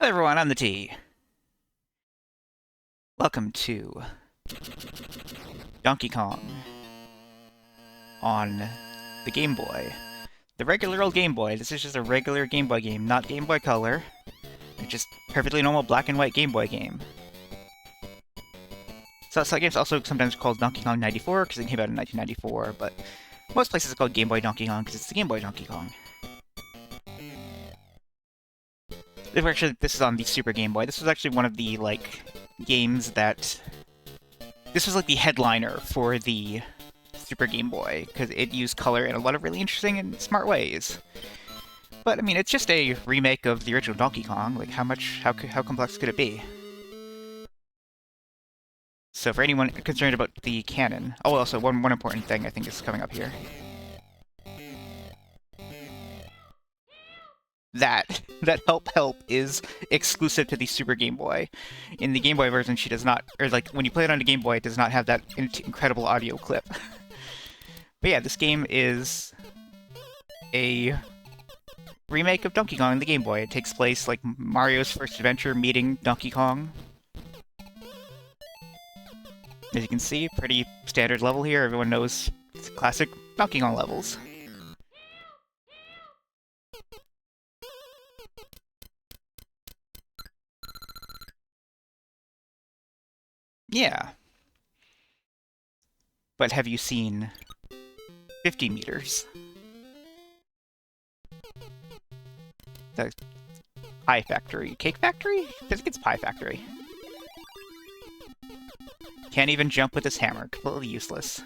Hello everyone, I'm the T. Welcome to Donkey Kong on the Game Boy. The regular old Game Boy. This is just a regular Game Boy game, not Game Boy Color. It's just perfectly normal black and white Game Boy game. So that game's also sometimes called Donkey Kong 94 because it came out in 1994, but most places it's called Game Boy Donkey Kong because it's the Game Boy Donkey Kong. Actually, this is on the Super Game Boy. This was actually one of the, games that... This was, the headliner for the Super Game Boy, because it used color in a lot of really interesting and smart ways. But, I mean, it's just a remake of the original Donkey Kong. How complex could it be? So for anyone concerned about the canon... Oh, also, one important thing I think is coming up here. That help is exclusive to the Super Game Boy. In the Game Boy version, she does not, or when you play it on the Game Boy, it does not have that incredible audio clip. But yeah, this game is a remake of Donkey Kong on the Game Boy. It takes place like Mario's first adventure meeting Donkey Kong. As you can see, pretty standard level here. Everyone knows classic Donkey Kong levels. Yeah. But have you seen 50 meters? The Pie Factory. Cake Factory? I think it's Pie Factory. Can't even jump with his hammer. Completely useless.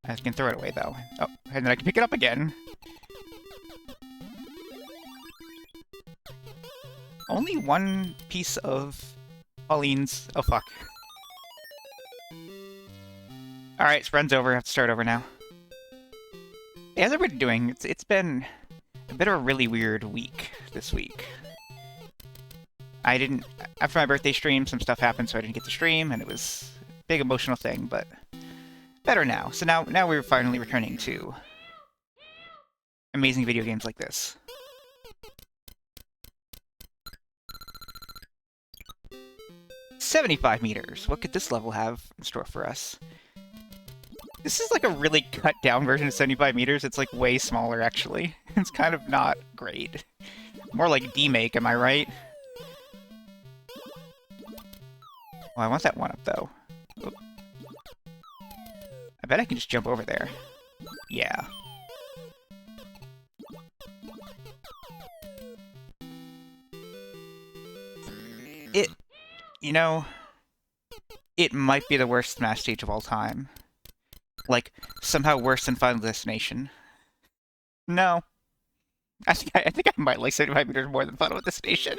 I can throw it away, though. Oh, and then I can pick it up again. Only one piece of Pauline's... Oh, fuck. Alright, run's over. I have to start over now. Hey, how's everybody doing? It's been a bit of a really weird week this week. I didn't... After my birthday stream, some stuff happened, so I didn't get to stream, and it was a big emotional thing, but better now. So now we're finally returning to amazing video games like this. 75 meters. What could this level have in store for us? This is like a really cut down version of 75 meters. It's like way smaller, actually. It's kind of not great. More like D-Make, am I right? Oh, I want that one up, though. Oop. I bet I can just jump over there. Yeah. You know, it might be the worst Smash stage of all time. Like, somehow worse than Final Destination. No. I think I might like 75 meters more than Final Destination.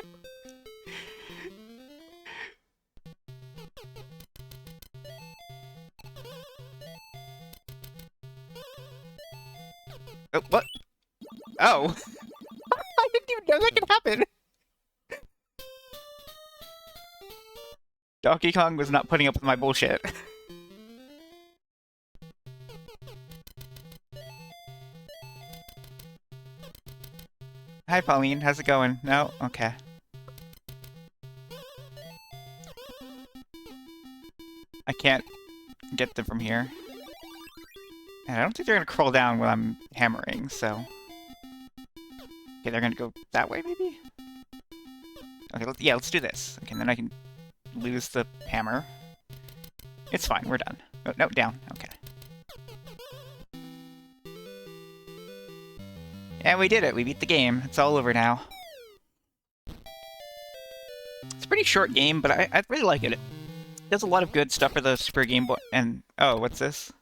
Oh, what? Oh. I didn't even know that could happen. Donkey Kong was not putting up with my bullshit. Hi, Pauline. How's it going? No? Okay. I can't get them from here. And I don't think they're gonna crawl down when I'm hammering, so... Okay, they're gonna go that way, maybe? Okay, let's do this. Okay, and then I can lose the hammer. It's fine, we're done. Oh, no, down. Okay. And we did it. We beat the game. It's all over now. It's a pretty short game, but I really like it. It does a lot of good stuff for the Super Game Boy. And, oh, what's this?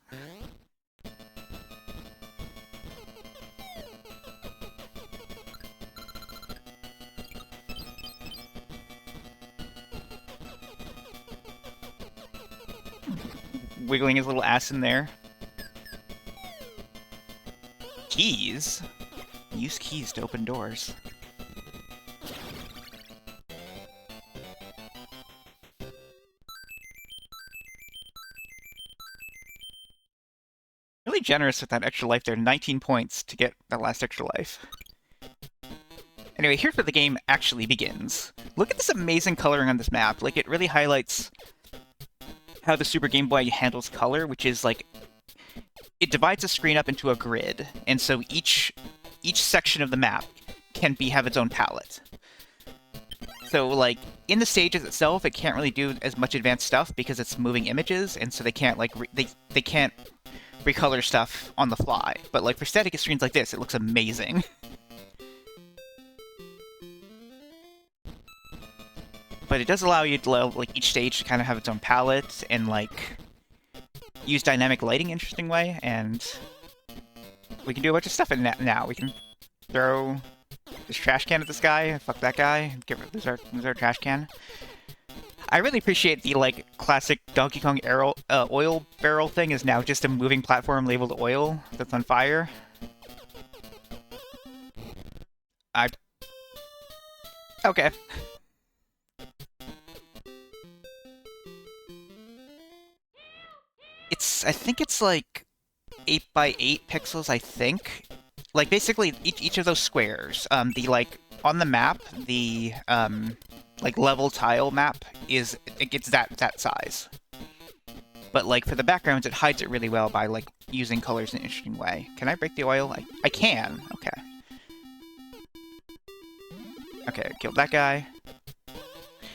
Wiggling his little ass in there. Keys? Use keys to open doors. Really generous with that extra life there. 19 points to get that last extra life. Anyway, here's where the game actually begins. Look at this amazing coloring on this map. Like, it really highlights how the Super Game Boy handles color, which is, like, it divides the screen up into a grid, and so each section of the map can have its own palette. So, like, in the stages itself, it can't really do as much advanced stuff because it's moving images, and so they can't, like, they can't recolor stuff on the fly. But, like, for static screens like this, it looks amazing. But it does allow you to, like, each stage to kind of have its own palette and, like, use dynamic lighting in an interesting way, and we can do a bunch of stuff in that now. We can throw this trash can at this guy, fuck that guy, this is our trash can. I really appreciate the, like, classic Donkey Kong oil barrel thing is now just a moving platform labeled oil that's on fire. Okay. I think it's like 8 by 8 pixels, I think. Like, basically, each of those squares, the, like, on the map, the, like, level tile map it gets that size. But, like, for the backgrounds, it hides it really well by, like, using colors in an interesting way. Can I break the oil? I can. Okay. Okay, killed that guy.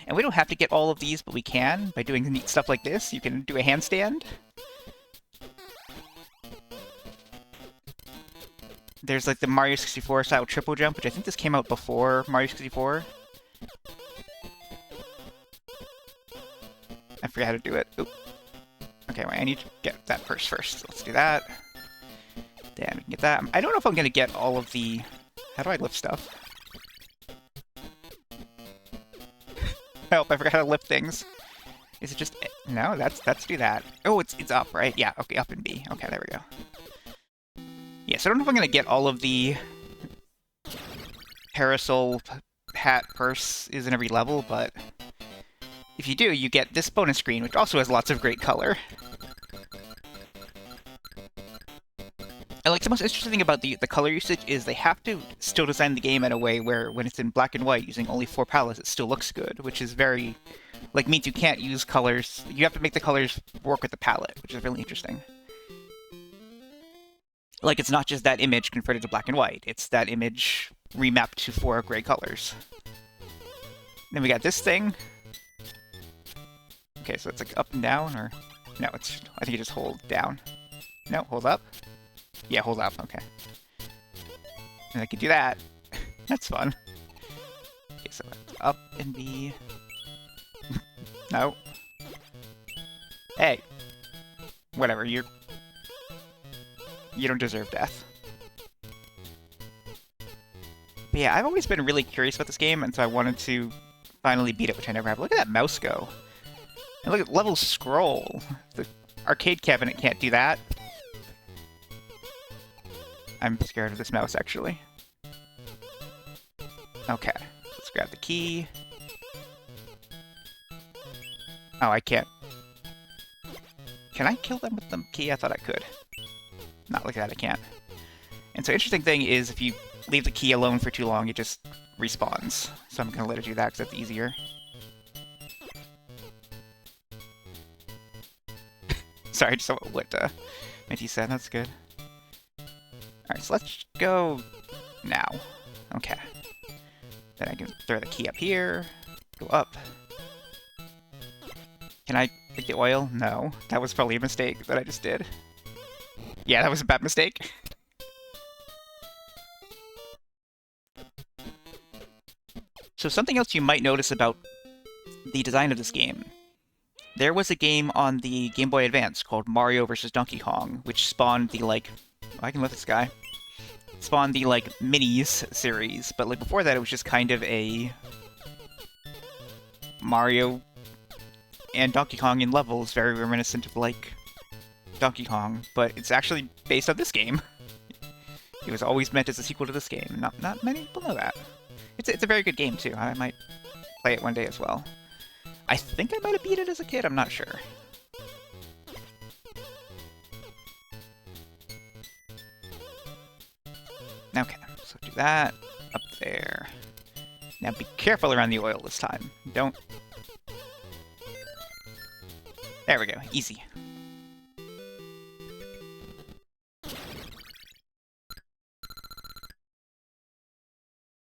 And we don't have to get all of these, but we can. By doing neat stuff like this, you can do a handstand. There's, like, the Mario 64 style triple jump, which I think this came out before Mario 64. I forget how to do it. Oop. Okay, wait, I need to get that first. Let's do that. Then we can get that. I don't know if I'm going to get all of the... How do I lift stuff? Help, I forgot how to lift things. Is it just... No, let's do that. Oh, it's up, right? Yeah, okay, up and B. Okay, there we go. Yes, I don't know if I'm going to get all of the parasol, hat, purse is in every level, but if you do, you get this bonus screen, which also has lots of great color. And, like, the most interesting thing about the color usage is they have to still design the game in a way where when it's in black and white using only 4 palettes, it still looks good, which is very... Like, means you can't use colors... You have to make the colors work with the palette, which is really interesting. Like, it's not just that image converted to black and white. It's that image remapped to 4 gray colors. Then we got this thing. Okay, so it's like up and down, or... No, it's... I think you just hold down. No, hold up. Yeah, hold up, okay. And I can do that. That's fun. Okay, so up and B. No. Hey. Whatever, you don't deserve death. But yeah, I've always been really curious about this game, and so I wanted to finally beat it, which I never have. Look at that mouse go. And look at level scroll. The arcade cabinet can't do that. I'm scared of this mouse, actually. Okay, let's grab the key. Oh, I can't. Can I kill them with the key? I thought I could. Not like that, I can't. And so interesting thing is if you leave the key alone for too long, it just respawns. So I'm going to let it do that because that's easier. Sorry, just what Minty said. That's good. Alright, so let's go now. Okay. Then I can throw the key up here. Go up. Can I take the oil? No. That was probably a mistake that I just did. Yeah, that was a bad mistake. So something else you might notice about the design of this game. There was a game on the Game Boy Advance called Mario vs. Donkey Kong, which spawned the, like... Oh, I can lift this guy. Spawned the, like, Minis series, but, like, before that it was just kind of a... Mario and Donkey Kong in levels, very reminiscent of, like, Donkey Kong, but it's actually based on this game. It was always meant as a sequel to this game. Not many people know that. It's a very good game, too. I might play it one day as well. I think I might have beat it as a kid, I'm not sure. Okay, so do that. Up there. Now be careful around the oil this time. Don't... There we go. Easy.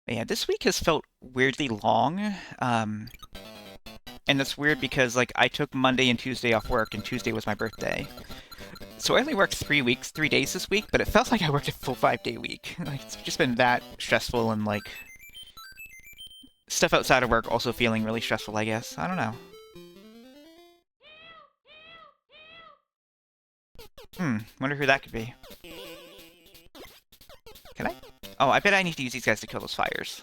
But yeah, this week has felt weirdly long. And that's weird because, like, I took Monday and Tuesday off work, and Tuesday was my birthday. So I only worked 3 days this week, but it felt like I worked a full 5-day week. Like, it's just been that stressful, and, like, stuff outside of work also feeling really stressful, I guess. I don't know. Wonder who that could be. Can I? Oh, I bet I need to use these guys to kill those fires.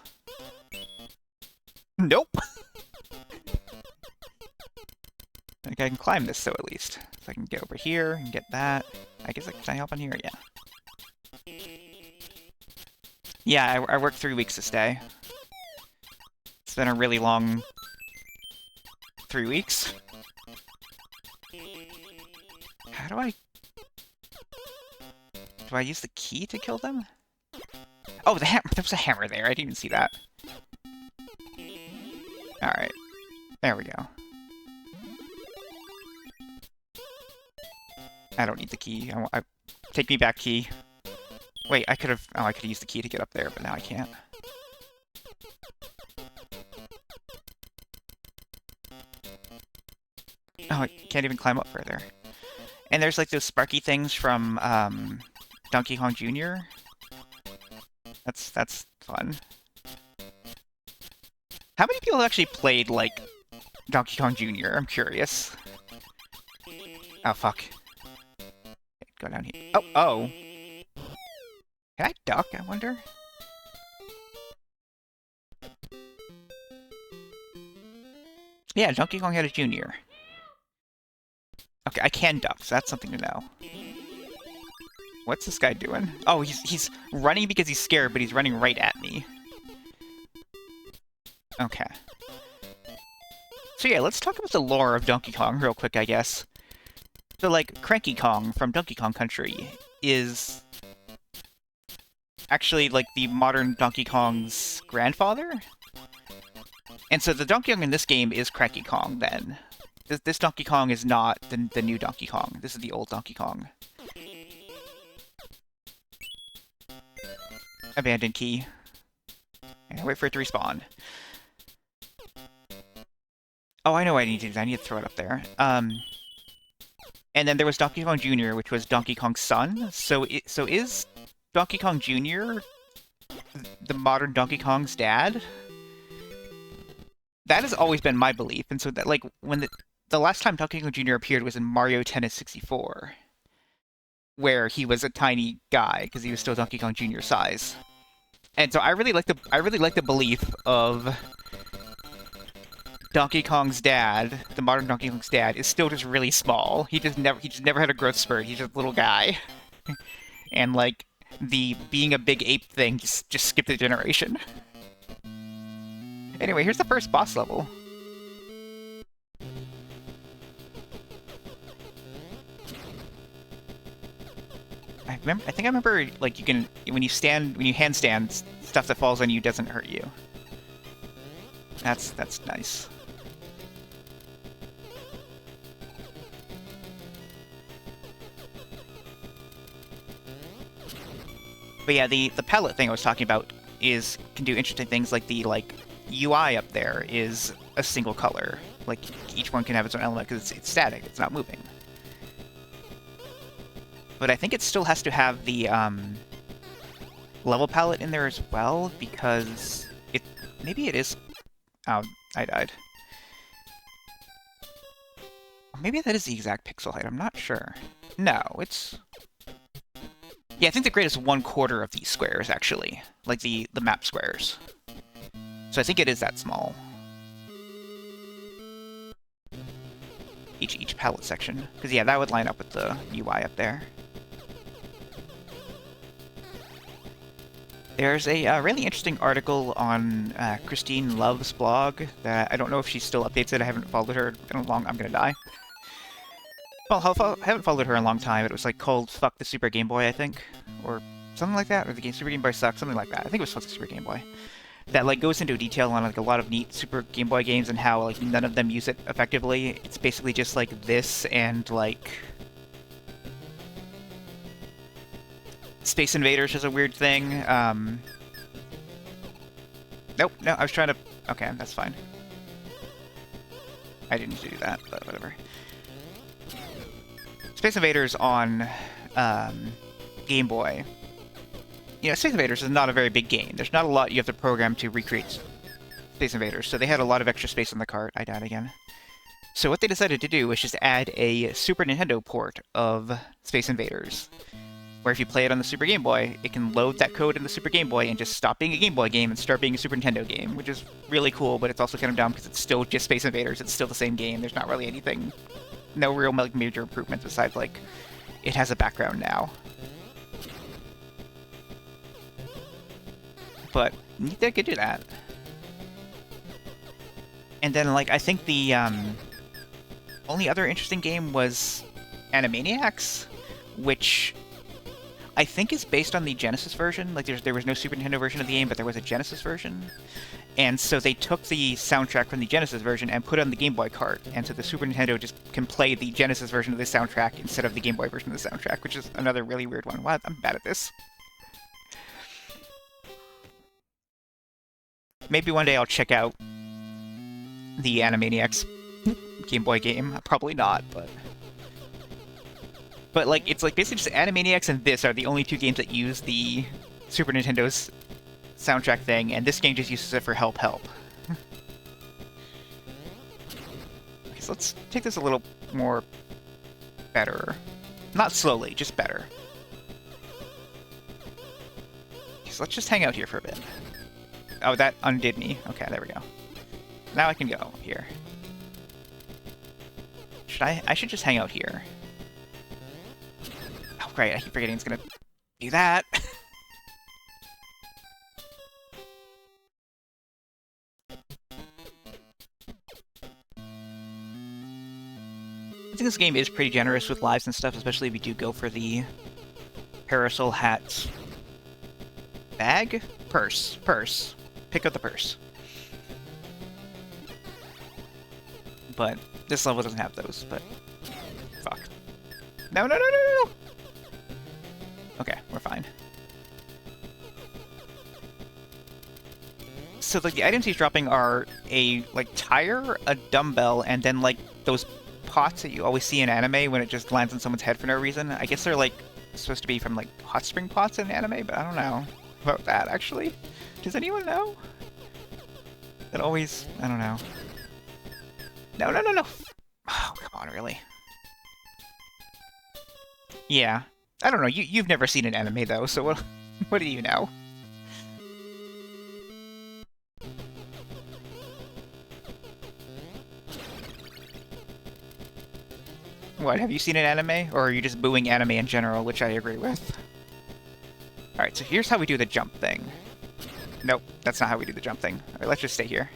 Nope! I think I can climb this, though, at least. So I can get over here and get that. I guess can I help on here? Yeah. Yeah, I worked 3 weeks this day. It's been a really long 3 weeks. How do I... Do I use the key to kill them? Oh, the hammer! There was a hammer there. I didn't even see that. Alright. There we go. I don't need the key. Take me back, key. Wait, I could have... Oh, I could have used the key to get up there, but now I can't. Oh, I can't even climb up further. And there's, like, those sparky things from, Donkey Kong Jr. That's fun. How many people have actually played, like, Donkey Kong Jr.? I'm curious. Oh, fuck. Go down here. Oh, oh. Can I duck, I wonder? Yeah, Donkey Kong had a junior. Okay, I can duck, so that's something to know. What's this guy doing? Oh, he's running because he's scared, but he's running right at me. Okay. So yeah, let's talk about the lore of Donkey Kong real quick, I guess. So, like, Cranky Kong from Donkey Kong Country is actually, like, the modern Donkey Kong's grandfather? And so the Donkey Kong in this game is Cranky Kong, then. This Donkey Kong is not the new Donkey Kong. This is the old Donkey Kong. Abandoned key. And wait for it to respawn. Oh, I know what I need to do. I need to throw it up there. And then there was Donkey Kong Jr., which was Donkey Kong's son. So is Donkey Kong Jr. the modern Donkey Kong's dad? That has always been my belief. And so that, like, when the last time Donkey Kong Jr. appeared was in Mario Tennis 64, where he was a tiny guy because he was still Donkey Kong Jr. size. And so I really like the belief of Donkey Kong's dad, the modern Donkey Kong's dad, is still just really small. He just never had a growth spurt. He's just a little guy. And, like, the being a big ape thing just skipped a generation. Anyway, here's the first boss level. I think I remember, like, you can, when you handstand, stuff that falls on you doesn't hurt you. That's nice. But yeah, the palette thing I was talking about can do interesting things, like the UI up there is a single color. Like, each one can have its own element because it's static, it's not moving. But I think it still has to have the level palette in there as well, because maybe it is... Oh, I died. Maybe that is the exact pixel height, I'm not sure. No, it's... Yeah, I think the grid is 1/4 of these squares, actually. Like, the map squares. So I think it is that small. Each palette section. Because, yeah, that would line up with the UI up there. There's a really interesting article on Christine Love's blog that I don't know if she still updates it. I haven't followed her in a long... I'm gonna die. Well, I haven't followed her in a long time. It was, like, called Fuck the Super Game Boy, I think. Or something like that, or the game Super Game Boy sucks, something like that. I think it was supposed to be Super Game Boy. That like goes into detail on like a lot of neat Super Game Boy games and how like none of them use it effectively. It's basically just like this and like Space Invaders is a weird thing. Nope, no, I was trying to... Okay, that's fine. I didn't need to do that, but whatever. Space Invaders on Game Boy. You know, Space Invaders is not a very big game. There's not a lot you have to program to recreate Space Invaders, so they had a lot of extra space on the cart. I died again. So what they decided to do was just add a Super Nintendo port of Space Invaders, where if you play it on the Super Game Boy, it can load that code in the Super Game Boy and just stop being a Game Boy game and start being a Super Nintendo game, which is really cool, but it's also kind of dumb because it's still just Space Invaders. It's still the same game. There's not really anything, no real like, major improvements besides, like, it has a background now. But they could do that. And then, like, I think the only other interesting game was Animaniacs, which I think is based on the Genesis version. Like, there was no Super Nintendo version of the game, but there was a Genesis version. And so they took the soundtrack from the Genesis version and put it on the Game Boy cart. And so the Super Nintendo just can play the Genesis version of the soundtrack instead of the Game Boy version of the soundtrack, which is another really weird one. Wow, I'm bad at this. Maybe one day I'll check out the Animaniacs Game Boy game. Probably not, but... But, like, it's like basically just Animaniacs and this are the only two games that use the Super Nintendo's soundtrack thing, and this game just uses it for Help Help. Okay, so let's take this a little more better. Not slowly, just better. Okay, so let's just hang out here for a bit. Oh, that undid me. Okay, there we go. Now I can go here. I should just hang out here. Oh, great, I keep forgetting it's gonna do that. I think this game is pretty generous with lives and stuff, especially if you do go for the parasol hat bag? Purse. Pick up the purse. But this level doesn't have those, but fuck. No. Okay, we're fine. So like the items he's dropping are a like tire, a dumbbell, and then like those pots that you always see in anime when it just lands on someone's head for no reason. I guess they're like supposed to be from like hot spring pots in anime, but I don't know about that actually. Does anyone know? It always, I don't know. No. Oh, come on, really? Yeah. I don't know, you've never seen an anime though, so what do you know? What, have you seen an anime? Or are you just booing anime in general, which I agree with? Alright, so here's how we do the jump thing. Nope, that's not how we do the jump thing. Alright, let's just stay here.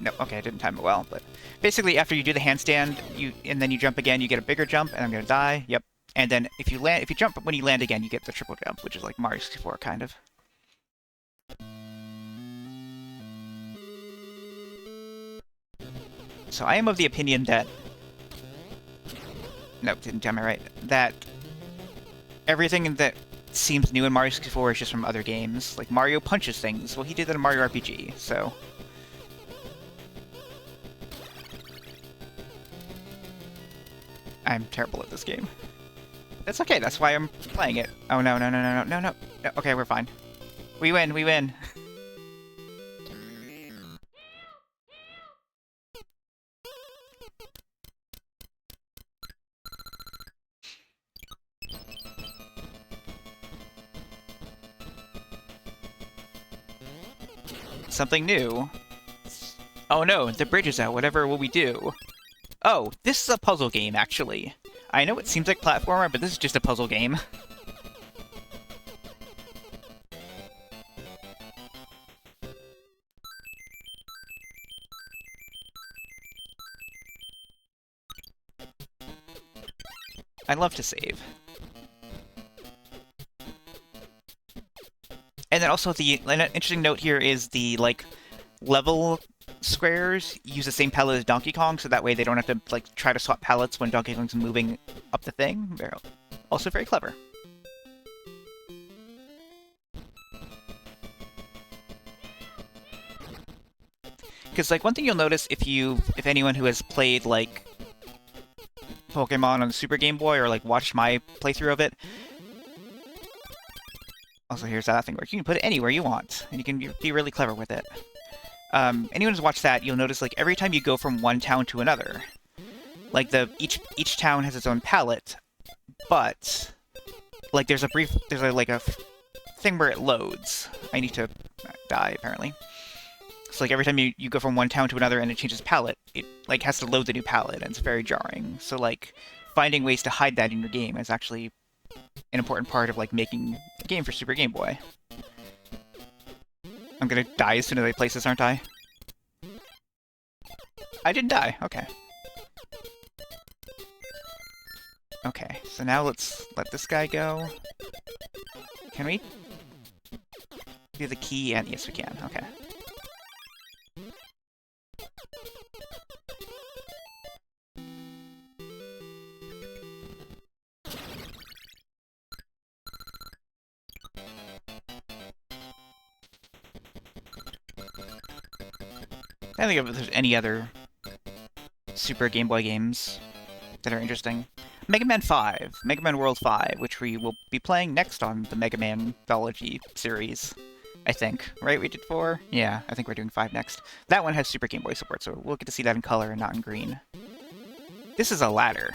Nope, okay, I didn't time it well, but... Basically, after you do the handstand, and then you jump again, you get a bigger jump, and I'm gonna die, yep. And then if you jump when you land again, you get the triple jump, which is like Mario 64, kind of. So I am of the opinion that... Nope, didn't tell me right. That everything that seems new in Mario 64 is just from other games. Like, Mario punches things. Well, he did that in Mario RPG, so... I'm terrible at this game. That's okay, that's why I'm playing it. Oh, no. Okay, we're fine. We win. Something new. Oh no, the bridge is out, whatever will we do? Oh, this is a puzzle game, actually. I know it seems like platformer, but this is just a puzzle game. I love to save. And then also an interesting note here is the like level squares use the same palette as Donkey Kong, so that way they don't have to like try to swap palettes when Donkey Kong's moving up the thing. Also very clever. Because like one thing you'll notice if anyone who has played like Pokemon on the Super Game Boy or like watched my playthrough of it. Also, here's that thing where you can put it anywhere you want, and you can be really clever with it. Anyone who's watched that, you'll notice like every time you go from one town to another, like each town has its own palette, but like there's a thing where it loads. I need to die apparently. So like every time you go from one town to another and it changes palette, it like has to load the new palette, and it's very jarring. So like finding ways to hide that in your game is actually an important part of like making a game for Super Game Boy. I'm gonna die as soon as I place this, aren't I? I didn't die. Okay. Okay, so now let's let this guy go. Can we do the key? And yes, we can. Okay. I don't think if there's any other Super Game Boy games that are interesting. Mega Man 5, Mega Man World 5, which we will be playing next on the Mega Man Anthology series, I think. Right, we did 4? Yeah, I think we're doing 5 next. That one has Super Game Boy support, so we'll get to see that in color and not in green. This is a ladder.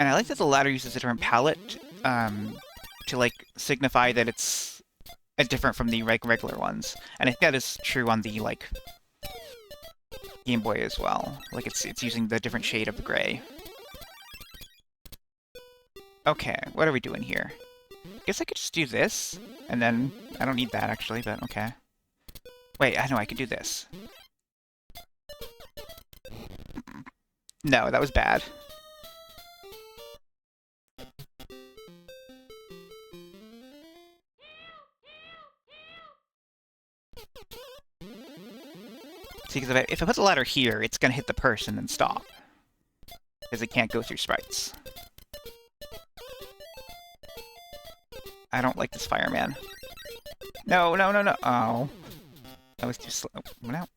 And I like that the ladder uses a different palette to like signify that it's different from the regular ones. And I think that is true on the like Game Boy as well. Like it's using the different shade of the gray. Okay, what are we doing here? Guess I could just do this, and then I don't need that actually, but okay. Wait, I know I could do this. No, that was bad. See, because if I put the ladder here, it's going to hit the person and stop. Because it can't go through sprites. I don't like this fireman. No, no, no, no. Oh. That was too slow. Went out.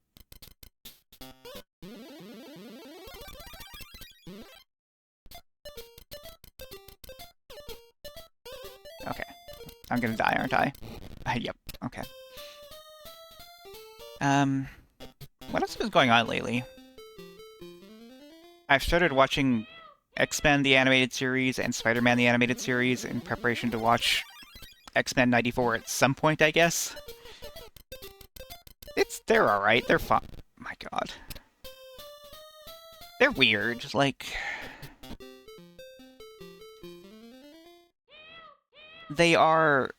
Okay. I'm going to die, aren't I? Yep. Okay. What else has been going on lately? I've started watching X-Men the animated series and Spider-Man the animated series in preparation to watch X-Men 94 at some point, I guess. They're alright, they're fun. My god. They're weird, like... They are...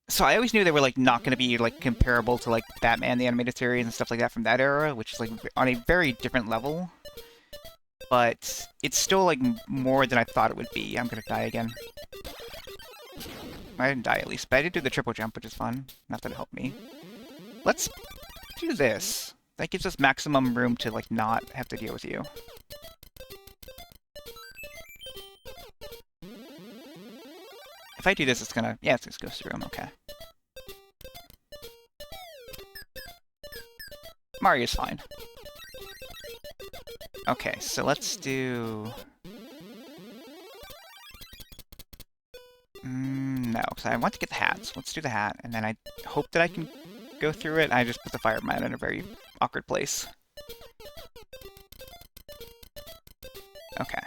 So I always knew they were like not going to be like comparable to like Batman the animated series and stuff like that from that era, which is like on a very different level. But it's still like more than I thought it would be. I'm gonna die again. I didn't die at least, but I did do the triple jump, which is fun. Not that it helped me. Let's do this. That gives us maximum room to like not have to deal with you. If I do this, it's gonna... Yeah, it just goes through them. Okay. Mario's fine. Okay, so let's do... no, because I want to get the hats. Let's do the hat, and then I hope that I can go through it. I just put the fireman in a very awkward place. Okay.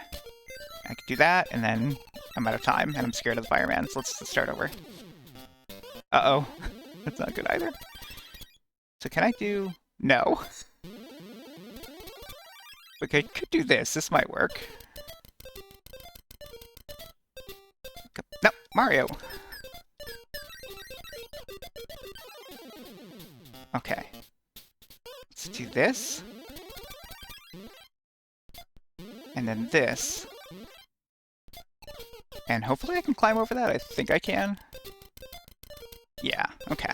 I could do that, and then I'm out of time, and I'm scared of the fireman, so let's start over. Uh-oh. That's not good either. So can I do... No. Okay, could do this. This might work. No, Mario! Okay. Let's do this. And then this. And hopefully I can climb over that. I think I can. Yeah, okay.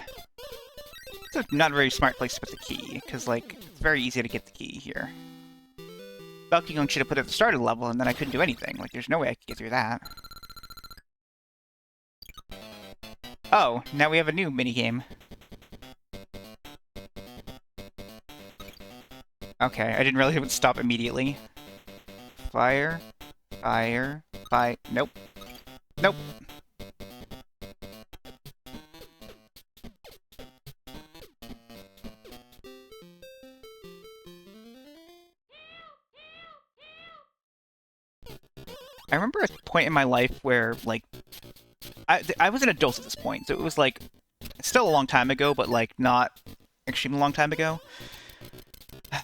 It's not a very smart place to put the key, because, like, it's very easy to get the key here. Donkey Kong should have put it at the start of the level, and then I couldn't do anything. Like, there's no way I could get through that. Oh, now we have a new minigame. Okay, I didn't realize it would stop immediately. Fire, fire, fire. Nope. Nope. I remember a point in my life where, like, I was an adult at this point, so it was, like, still a long time ago, but, like, not extremely long time ago. Did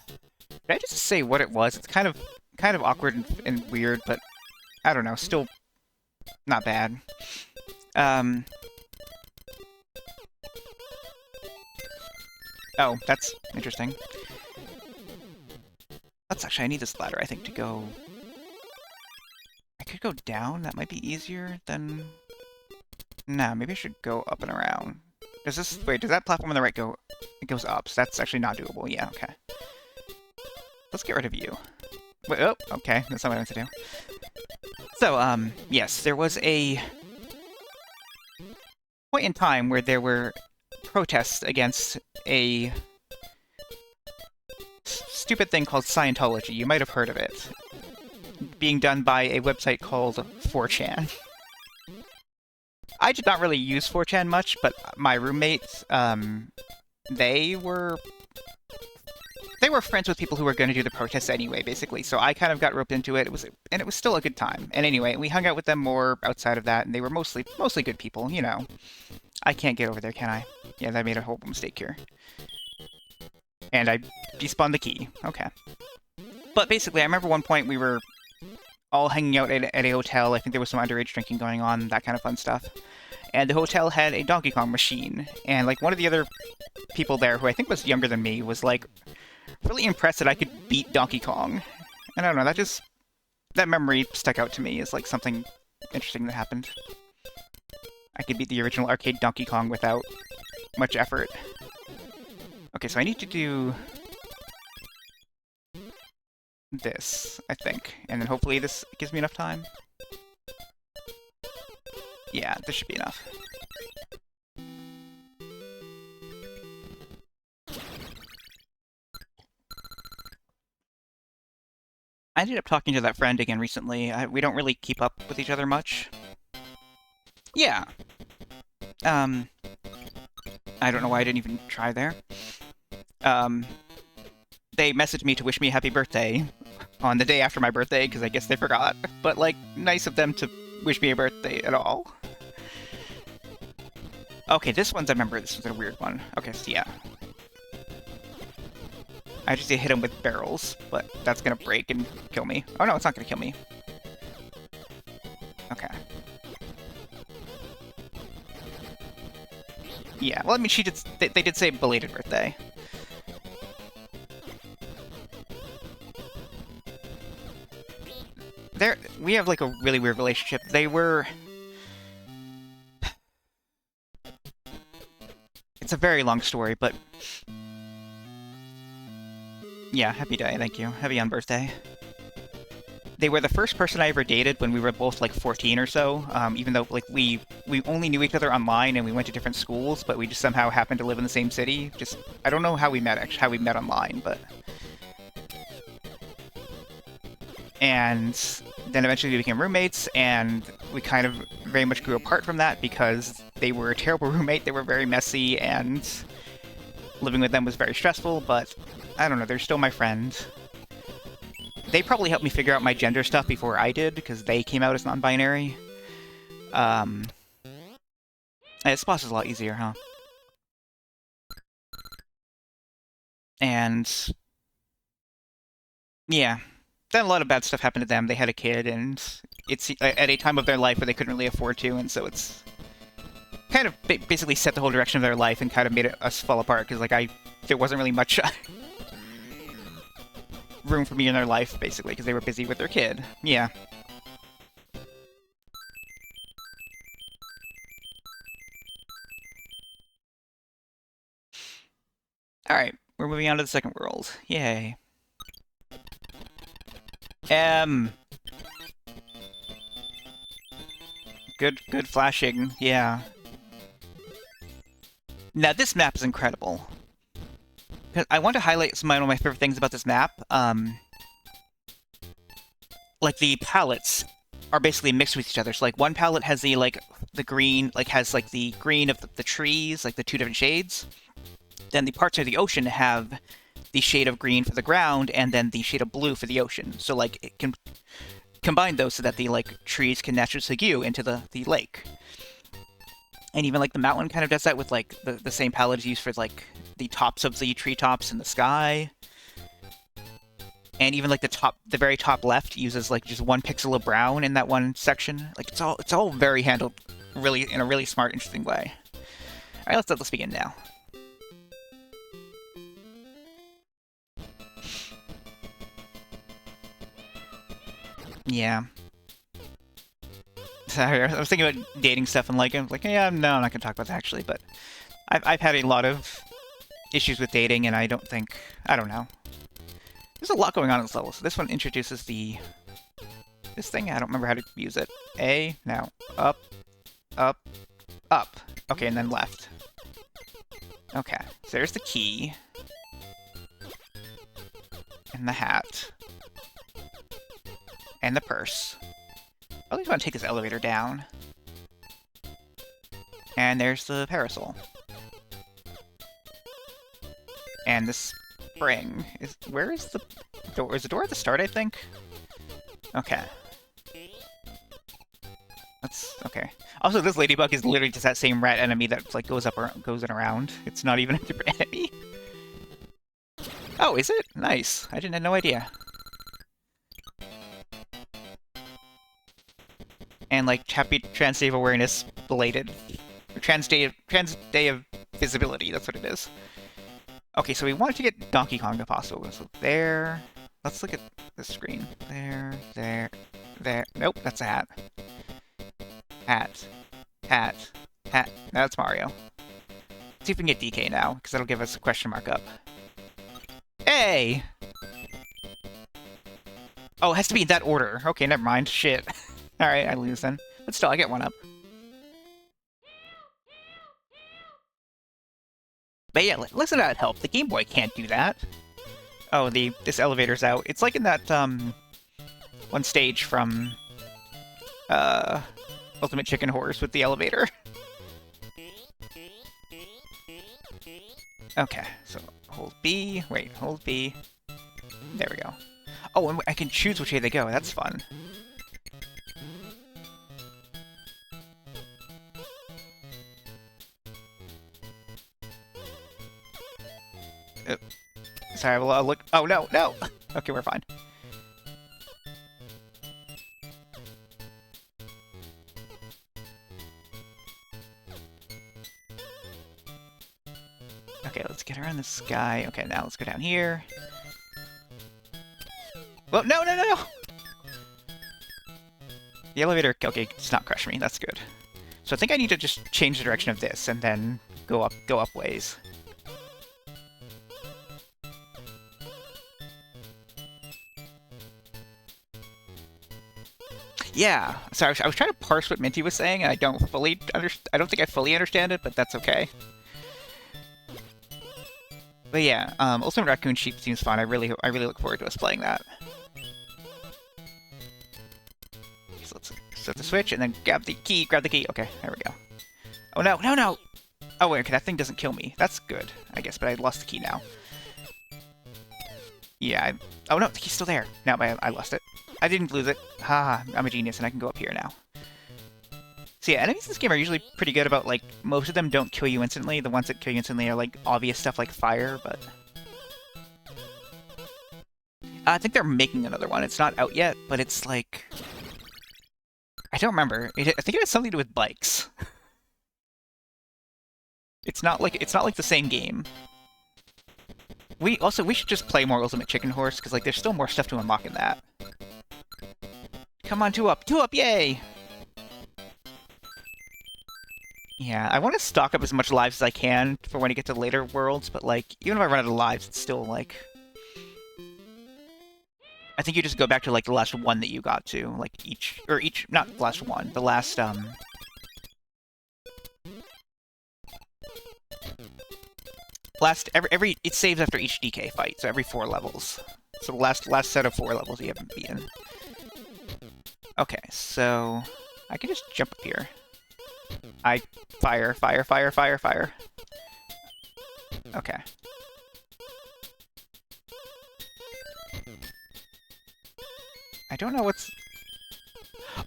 I just say what it was? It's kind of awkward and weird, but I don't know, still not bad. Oh, that's interesting. Let's actually, I need this ladder, I think, to go... I could go down, that might be easier than... Nah, maybe I should go up and around. Does this... Wait, does that platform on the right go... It goes up, so that's actually not doable. Yeah, okay. Let's get rid of you. Wait, oh, okay, that's not what I meant to do. So, yes, there was a point in time where there were protests against a stupid thing called Scientology. You might have heard of it. Being done by a website called 4chan. I did not really use 4chan much, but my roommates, they were friends with people who were going to do the protests anyway, basically. So I kind of got roped into it. It was still a good time. And anyway, we hung out with them more outside of that, and they were mostly good people, you know. I can't get over there, can I? Yeah, I made a horrible mistake here. And I despawned the key. Okay. But basically, I remember one point we were all hanging out at a hotel. I think there was some underage drinking going on, that kind of fun stuff. And the hotel had a Donkey Kong machine. And, like, one of the other people there, who I think was younger than me, was, like, really impressed that I could beat Donkey Kong. And I don't know, that memory stuck out to me as, like, something interesting that happened. I could beat the original arcade Donkey Kong without much effort. Okay, so I need to do this, I think. And then hopefully this gives me enough time. Yeah, this should be enough. I ended up talking to that friend again recently. We don't really keep up with each other much. Yeah. I don't know why I didn't even try there. They messaged me to wish me a happy birthday on the day after my birthday, because I guess they forgot. But, like, nice of them to wish me a birthday at all. Okay, this one's, I remember, this was a weird one. Okay, so yeah. I just hit him with barrels, but that's gonna break and kill me. Oh no, it's not gonna kill me. Okay. Yeah, well, I mean, they did say belated birthday. We have, like, a really weird relationship. They were... It's a very long story, but... Yeah, happy day, thank you. Happy on birthday. They were the first person I ever dated when we were both, like, 14 or so, even though, like, we only knew each other online and we went to different schools, but we just somehow happened to live in the same city. I don't know how we met, actually, how we met online, but... And then eventually we became roommates, and we kind of very much grew apart from that because they were a terrible roommate, they were very messy, and living with them was very stressful, but I don't know, they're still my friend. They probably helped me figure out my gender stuff before I did, because they came out as non-binary. This boss is a lot easier, huh? And... yeah. Then a lot of bad stuff happened to them. They had a kid, and it's at a time of their life where they couldn't really afford to, and so it's kind of basically set the whole direction of their life and kind of made us fall apart, because, like, there wasn't really much room for me in their life, basically, because they were busy with their kid. Yeah. Alright, we're moving on to the second world. Yay. Good flashing, yeah. Now, this map is incredible. I want to highlight one of my favorite things about this map. Like, the palettes are basically mixed with each other. So, like, one palette has the green, has, the green of the trees, like, the two different shades. Then the parts of the ocean have the shade of green for the ground, and then the shade of blue for the ocean. So, like, it can combine those so that the, trees can naturally skew into the lake. And even, the mountain kind of does that with, the same palette is used for, the tops of the treetops in the sky. And even, the very top left uses, just one pixel of brown in that one section. It's all very handled really in a really smart, interesting way. Alright, let's begin now. Yeah. Sorry, I was thinking about dating stuff and I'm like, yeah, no, I'm not gonna talk about that actually, but I've had a lot of issues with dating, and I don't know. There's a lot going on in this level. So this one introduces this thing. I don't remember how to use it. A, now, up, up, up. Okay, and then left. Okay, so there's the key. And the hat. And the purse. I always want to take this elevator down. And there's the parasol. And the spring. Where is the door? Is the door at the start, I think? Okay. Okay. Also, this ladybug is literally just that same rat enemy that goes in around. It's not even a different enemy. Oh, is it? Nice. I didn't have no idea. And happy Trans Day of Awareness belated. Trans Day of Visibility, that's what it is. Okay, so we wanted to get Donkey Kong if possible. So there. Let's look at the screen. There. Nope, that's a hat. Hat. No, that's Mario. Let's see if we can get DK now, because that'll give us a question mark up. Hey! Oh, it has to be in that order. Okay, never mind. Shit. Alright, I lose then. But still, I get one up. But yeah, listen to that help. The Game Boy can't do that. Oh, this elevator's out. It's like in that, one stage from, Ultimate Chicken Horse with the elevator. Okay, so hold B. Wait, hold B. There we go. Oh, and I can choose which way they go. That's fun. Sorry, I'll look. Oh, no. Okay, we're fine. Okay, let's get around this guy. Okay, now let's go down here. Well, no! The elevator, okay, it's not crush me. That's good. So I think I need to just change the direction of this and then go up ways. Yeah, so I was trying to parse what Minty was saying, and I don't think I fully understand it, but that's okay. But yeah, Ultimate Raccoon Sheep seems fun. I really look forward to us playing that. So let's set the switch and then grab the key. Okay, there we go. Oh no! Oh wait, okay, that thing doesn't kill me. That's good, I guess, but I lost the key now. Yeah, oh no, the key's still there. No, I lost it. I didn't lose it. Ha, I'm a genius and I can go up here now. So yeah, enemies in this game are usually pretty good about, most of them don't kill you instantly. The ones that kill you instantly are, obvious stuff like fire, but... I think they're making another one. It's not out yet, but it's, I don't remember. I think it has something to do with bikes. It's not like the same game. We should just play more Ultimate Chicken Horse, because, like, there's still more stuff to unlock in that. Come on, 2 up! 2 up, yay! Yeah, I want to stock up as much lives as I can for when I get to later worlds, but, like, even if I run out of lives, it's still, like... I think you just go back to, like, the last one that you got to, like, not the last one, the last, it saves after each DK fight, so every 4 levels. So the last set of 4 levels you haven't beaten. Okay, so I can just jump up here. I fire. Okay. I don't know what's...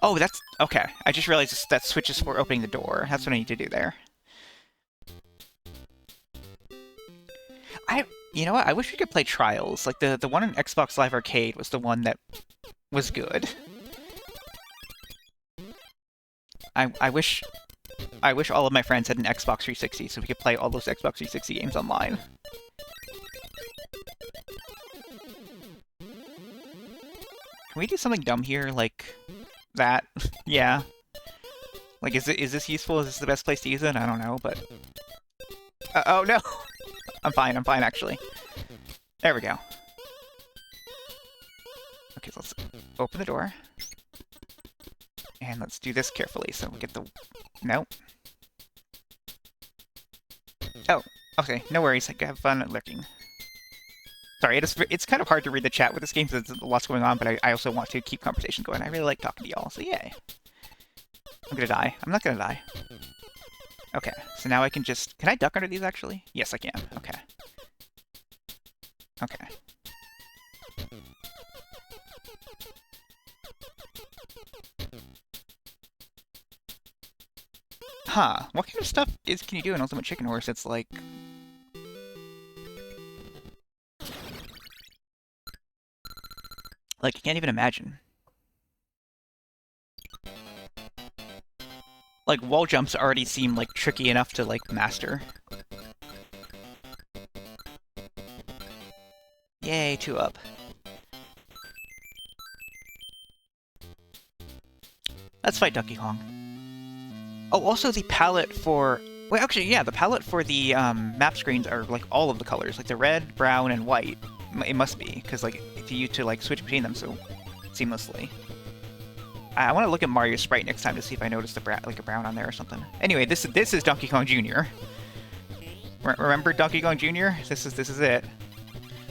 Oh, that's... Okay. I just realized that switches for opening the door. That's what I need to do there. You know what? I wish we could play Trials. Like, the one in Xbox Live Arcade was the one that was good. I wish all of my friends had an Xbox 360 so we could play all those Xbox 360 games online. Can we do something dumb here, like that? Yeah. Like, is this useful? Is this the best place to use it? I don't know, but... oh, no! I'm fine, actually. There we go. Okay, so let's open the door. And let's do this carefully, so we get the... No. Oh, okay, no worries. Have fun lurking. Sorry, it's kind of hard to read the chat with this game because there's lots going on, but I also want to keep conversation going. I really like talking to y'all, so yay. I'm gonna die. I'm not gonna die. Okay, so now I can just... Can I duck under these, actually? Yes, I can. Okay. Okay. Huh. What kind of stuff can you do in Ultimate Chicken Horse? It's like... Like, I can't even imagine. Like, wall jumps already seem, like, tricky enough to, like, master. Yay, 2 up. Let's fight Donkey Kong. Oh, also the palette for... Well, actually, yeah, the palette for the map screens are, like, all of the colors. Like, the red, brown, and white. It must be, because, like, if you to, like, switch between them so seamlessly. I want to look at Mario's sprite next time to see if I noticed a brown on there or something. Anyway, this is Donkey Kong Jr. Remember Donkey Kong Jr.? This is it.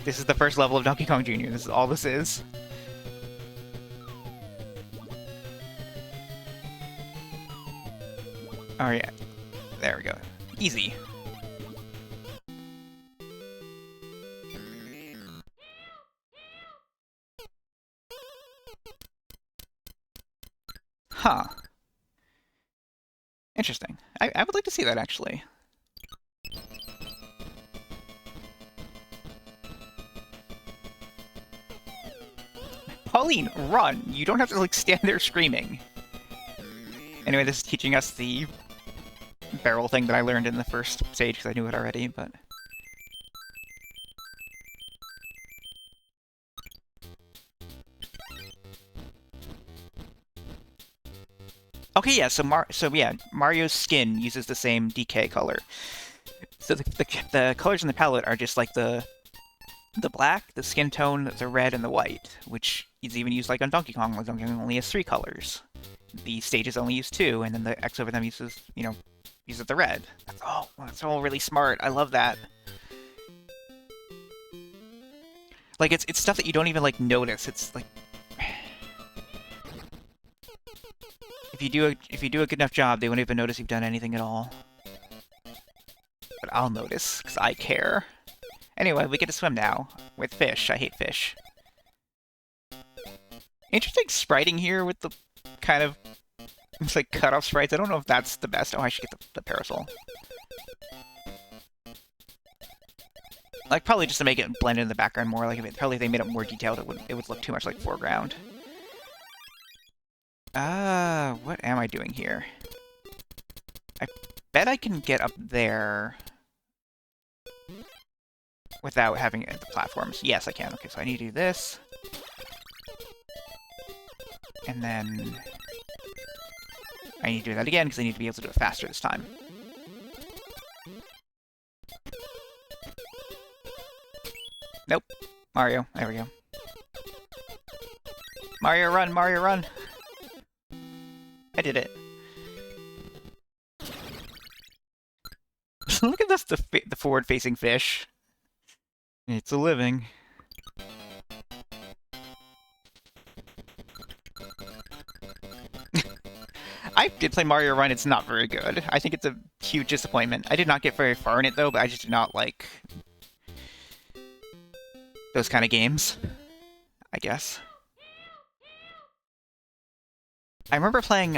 This is the first level of Donkey Kong Jr. This is all this is. Oh yeah, there we go. Easy. Huh. Interesting. I would like to see that, actually. Pauline, run! You don't have to, like, stand there screaming. Anyway, this is teaching us the barrel thing that I learned in the first stage, because I knew it already, but... Okay, yeah, so Mario's skin uses the same DK color. So the colors in the palette are just like the black, the skin tone, the red, and the white, which is even used like on Donkey Kong. Like Donkey Kong only has 3 colors. The stages only use 2, and then the X over them uses the red. That's all really smart. I love that. Like it's stuff that you don't even like notice. It's like if you do a good enough job, they won't even notice you've done anything at all. But I'll notice, because I care. Anyway, we get to swim now. With fish. I hate fish. Interesting spriting here with the kind of... It's like cut-off sprites. I don't know if that's the best. Oh, I should get the parasol. Like, probably just to make it blend in the background more. Like, probably if they made it more detailed, it would look too much like foreground. What am I doing here? I bet I can get up there. without having the platforms. Yes, I can. Okay, so I need to do this. And then I need to do that again because I need to be able to do it faster this time. Nope. Mario. There we go. Mario, run! Mario, run! I did it. Look at this, the forward-facing fish. It's a living. I did play Mario Run, it's not very good. I think it's a huge disappointment. I did not get very far in it though, but I just did not like those kind of games, I guess. I remember playing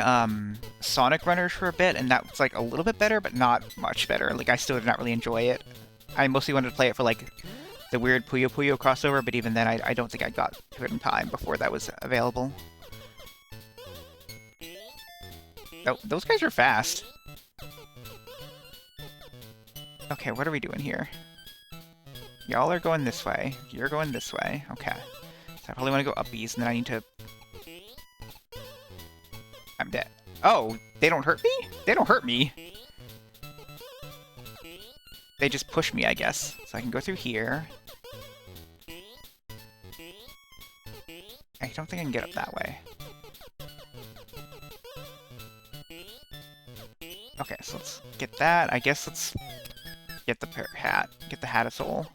Sonic Runners for a bit, and that was like a little bit better, but not much better. Like, I still did not really enjoy it. I mostly wanted to play it for like the weird Puyo Puyo crossover, but even then I don't think I got to it in time before that was available. Oh, those guys are fast. Okay, what are we doing here? Y'all are going this way. You're going this way. Okay. So I probably want to go up these, and then I need to... I'm dead. Oh, they don't hurt me? They don't hurt me. They just push me, I guess. So I can go through here. I don't think I can get up that way. Okay, so let's get that. I guess let's get the hat. Get the hat of soul.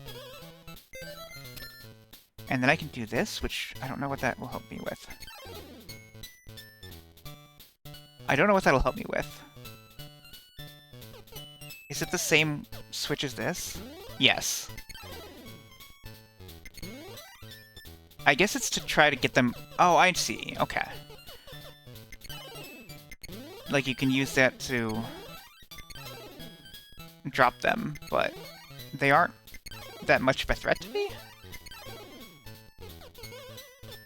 And then I can do this, which I don't know what that will help me with. I don't know what that'll help me with. Is it the same switch as this? Yes. I guess it's to try to get them... Oh, I see. Okay. Like, you can use that to drop them, but they aren't that much of a threat to me?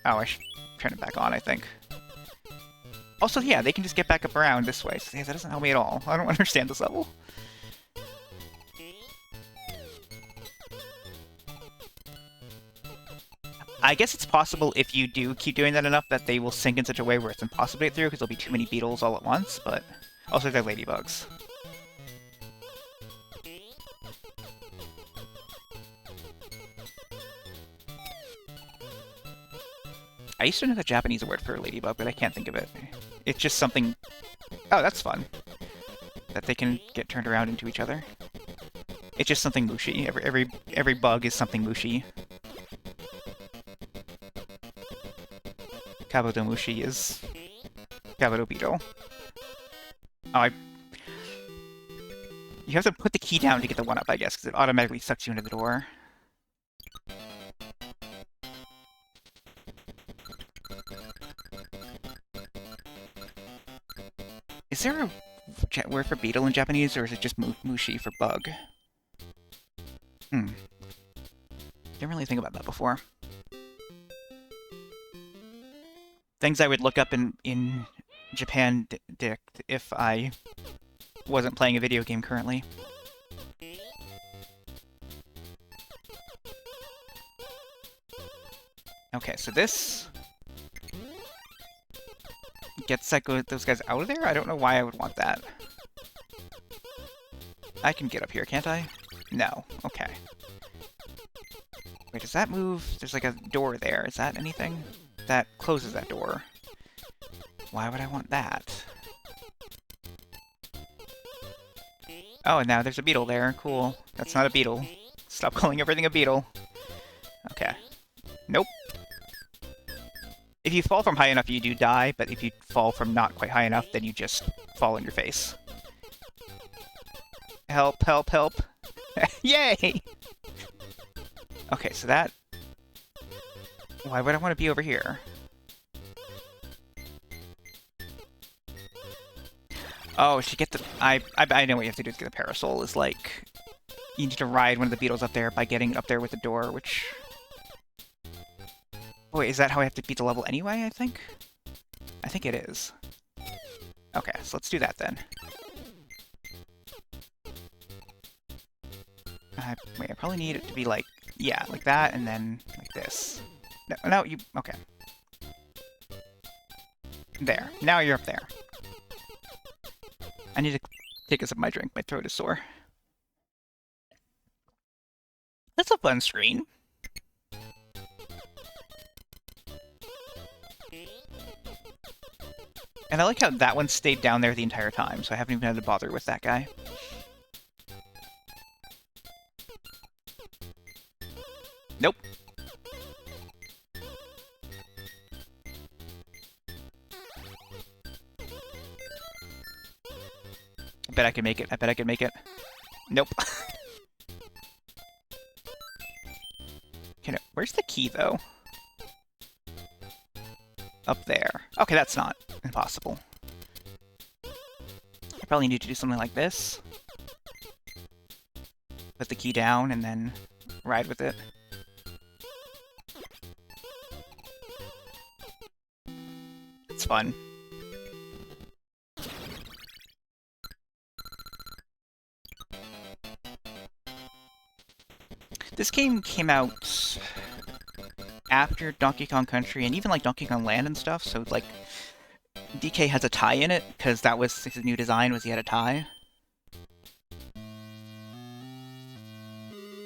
Oh, I should turn it back on, I think. Also, yeah, they can just get back up around this way, so yeah, that doesn't help me at all. I don't understand this level. I guess it's possible if you do keep doing that enough that they will sink in such a way where it's impossible to get through because there'll be too many beetles all at once, but also they're ladybugs. I used to know the Japanese word for ladybug, but I can't think of it. It's just something... Oh, that's fun. That they can get turned around into each other. It's just something mushy. Every bug is something mushy. Kabutomushi is Kabuto beetle. Oh, you have to put the key down to get the one up, I guess, because it automatically sucks you into the door. Is there a word for beetle in Japanese, or is it just mushi for bug? Didn't really think about that before. Things I would look up in Japan dict if I wasn't playing a video game currently. Okay, so this gets those guys out of there? I don't know why I would want that. I can get up here, can't I? No. Okay. Wait, does that move? There's like a door there. Is that anything? That closes that door. Why would I want that? Oh, and now there's a beetle there. Cool. That's not a beetle. Stop calling everything a beetle. Okay. Nope. If you fall from high enough, you do die, but if you fall from not quite high enough, then you just fall on your face. Help, help, help. Yay! Okay, so that... Why would I want to be over here? Oh, to get the... I know what you have to do to get the parasol, is like... You need to ride one of the beetles up there by getting up there with the door, which... Wait, is that how I have to beat the level anyway, I think? I think it is. Okay, so let's do that then. Wait, I probably need it to be, like, Yeah, like that, and then like this. No, no, you... Okay. There. Now you're up there. I need to take a sip of my drink. My throat is sore. That's a fun screen. And I like how that one stayed down there the entire time, so I haven't even had to bother with that guy. Nope. I bet I can make it. I bet I can make it. Nope. Okay, no. Where's the key, though? Up there. Okay, that's not impossible. I probably need to do something like this. Put the key down and then ride with it. It's fun. This game came out after Donkey Kong Country and even like Donkey Kong Land and stuff, so like DK has a tie in it because that was his new design, was he had a tie.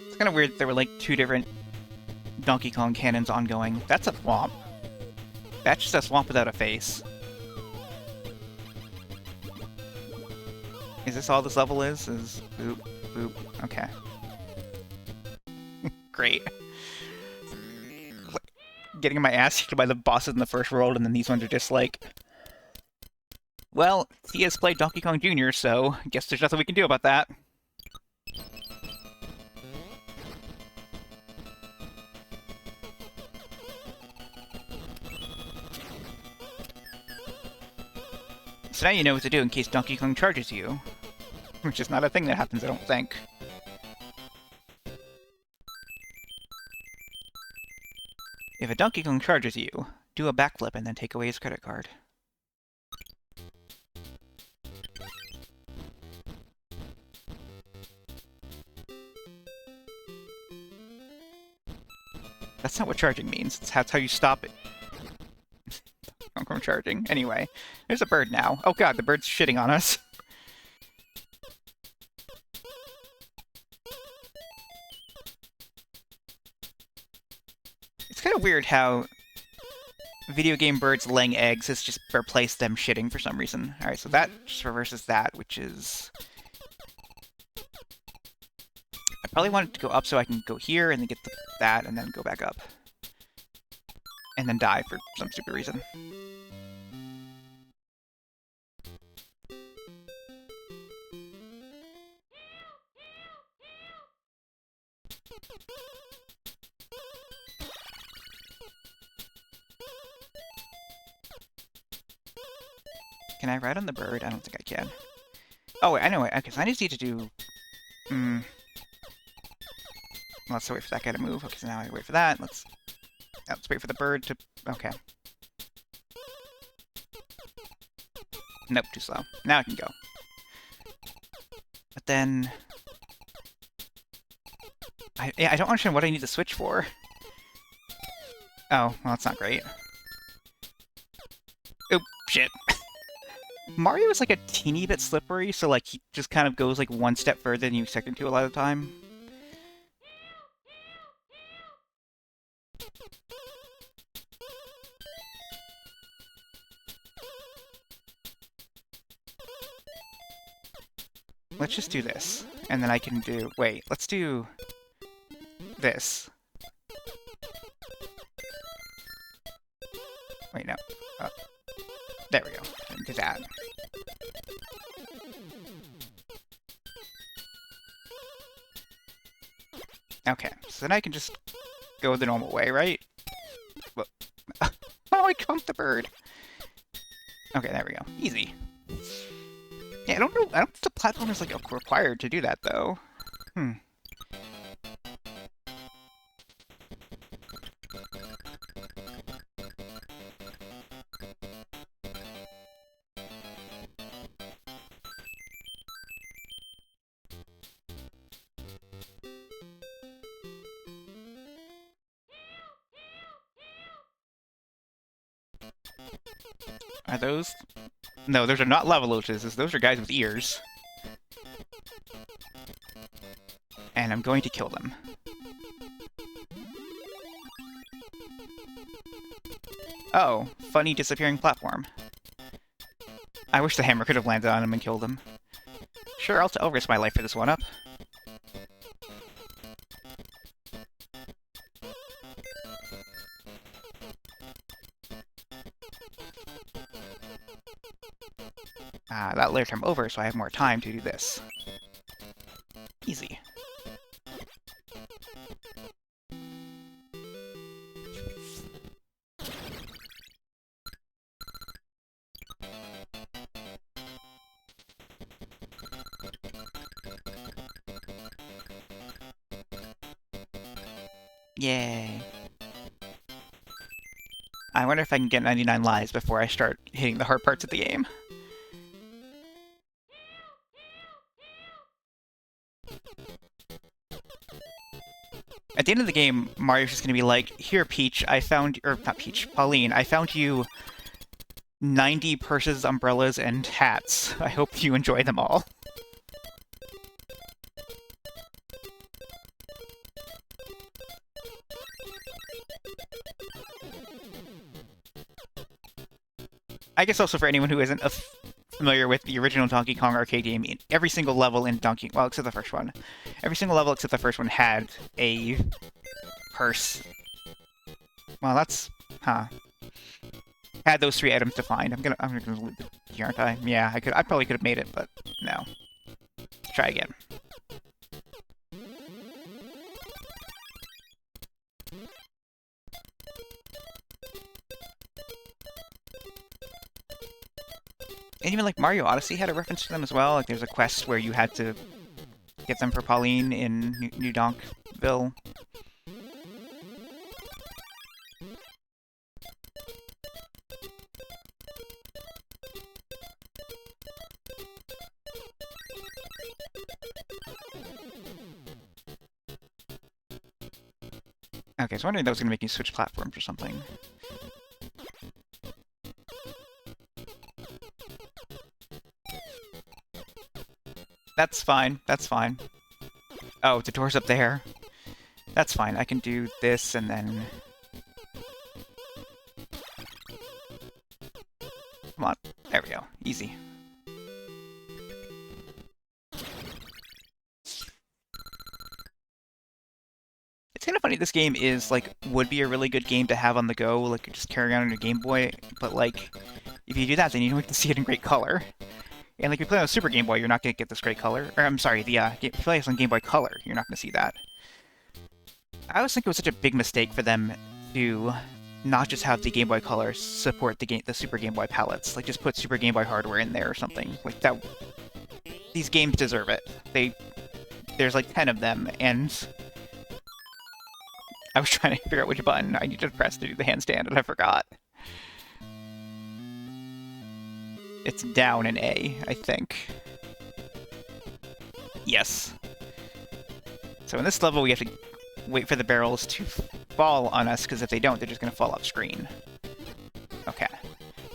It's kind of weird there were like two different Donkey Kong canons ongoing. That's a swamp. That's just a swamp without a face. Is this all this level is? Is boop, boop. Okay. Great. Getting my ass kicked by the bosses in the first world, and then these ones are just like... Well, he has played Donkey Kong Jr., so I guess there's nothing we can do about that. So now you know what to do in case Donkey Kong charges you. Which is not a thing that happens, I don't think. If a Donkey Kong charges you, do a backflip and then take away his credit card. That's not what charging means. That's how you stop it. From charging. Anyway, there's a bird now. Oh god, the bird's shitting on us. It's kind of weird how video game birds laying eggs has just replaced them shitting for some reason. Alright, so that just reverses that, which is... I probably want it to go up so I can go here and then get that and then go back up. And then die for some stupid reason. Can I ride on the bird? I don't think I can. Oh, wait, I know it. Okay, so I just need to do... Let's wait for that guy to move. Okay, so now I wait for that. Let's wait for the bird to... Okay. Nope, too slow. Now I can go. But then... I don't understand what I need to switch for. Oh, well, that's not great. Oh, shit. Mario is like a teeny bit slippery, so like he just kind of goes like one step further than you expect him to a lot of the time. Let's just do this, and then I can do... Wait, let's do this. Wait, no. There we go. And do that. Okay, so then I can just go the normal way, right? Well, oh, I jumped the bird. Okay, there we go. Easy. Yeah, I don't know. I don't think the platform is like required to do that though. Are those... No, those are not lava loaches. Those are guys with ears. And I'm going to kill them. Oh, funny disappearing platform. I wish the hammer could have landed on him and killed him. Sure, I'll risk my life for this one-up. That later time over, so I have more time to do this. Easy. Yay. I wonder if I can get 99 lives before I start hitting the hard parts of the game. At the end of the game, Mario's just gonna be like, here, Peach, I found... Or, not Peach, Pauline, I found you 90 purses, umbrellas, and hats. I hope you enjoy them all. I guess also for anyone who isn't familiar with the original Donkey Kong arcade game, every single level in Donkey... Well, except the first one. Every single level except the first one had a purse. Well, that's... Huh. Had those 3 items to find. I'm gonna loot the key, aren't I? Yeah, I probably could have made it, but no. Let's try again. And even like Mario Odyssey had a reference to them as well. Like there's a quest where you had to get them for Pauline in New Donkville. Okay, so I'm wondering if that was going to make you switch platforms or something. That's fine, that's fine. Oh, the door's up there. That's fine, I can do this and then... Come on, there we go, easy. It's kind of funny, this game is, like, would be a really good game to have on the go, like, just carry around on your Game Boy, but, like, if you do that, then you don't get to see it in great color. And, like, if you play on a Super Game Boy, you're not going to get this great color. Or, I'm sorry, if you play this on Game Boy Color, you're not going to see that. I always think it was such a big mistake for them to not just have the Game Boy Color support the Super Game Boy palettes. Like, just put Super Game Boy hardware in there or something. Like, that... These games deserve it. There's, like, 10 of them, and... I was trying to figure out which button I needed to press to do the handstand, and I forgot. It's down in A, I think. Yes. So in this level, we have to wait for the barrels to fall on us, because if they don't, they're just going to fall off screen. Okay.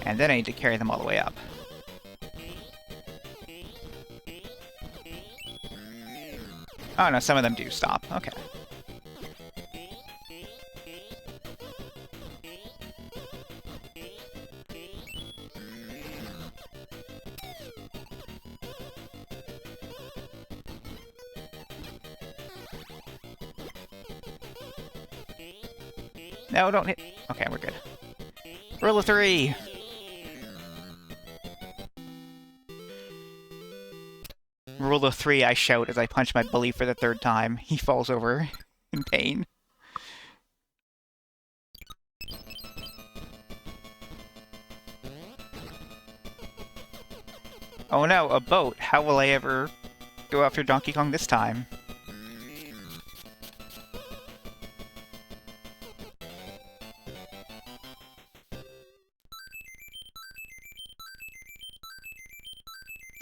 And then I need to carry them all the way up. Oh no, some of them do stop. Okay. No, don't hit. Okay, we're good. Rule of 3! Rule of 3, I shout as I punch my bully for the 3rd time. He falls over in pain. Oh no, a boat! How will I ever go after Donkey Kong this time?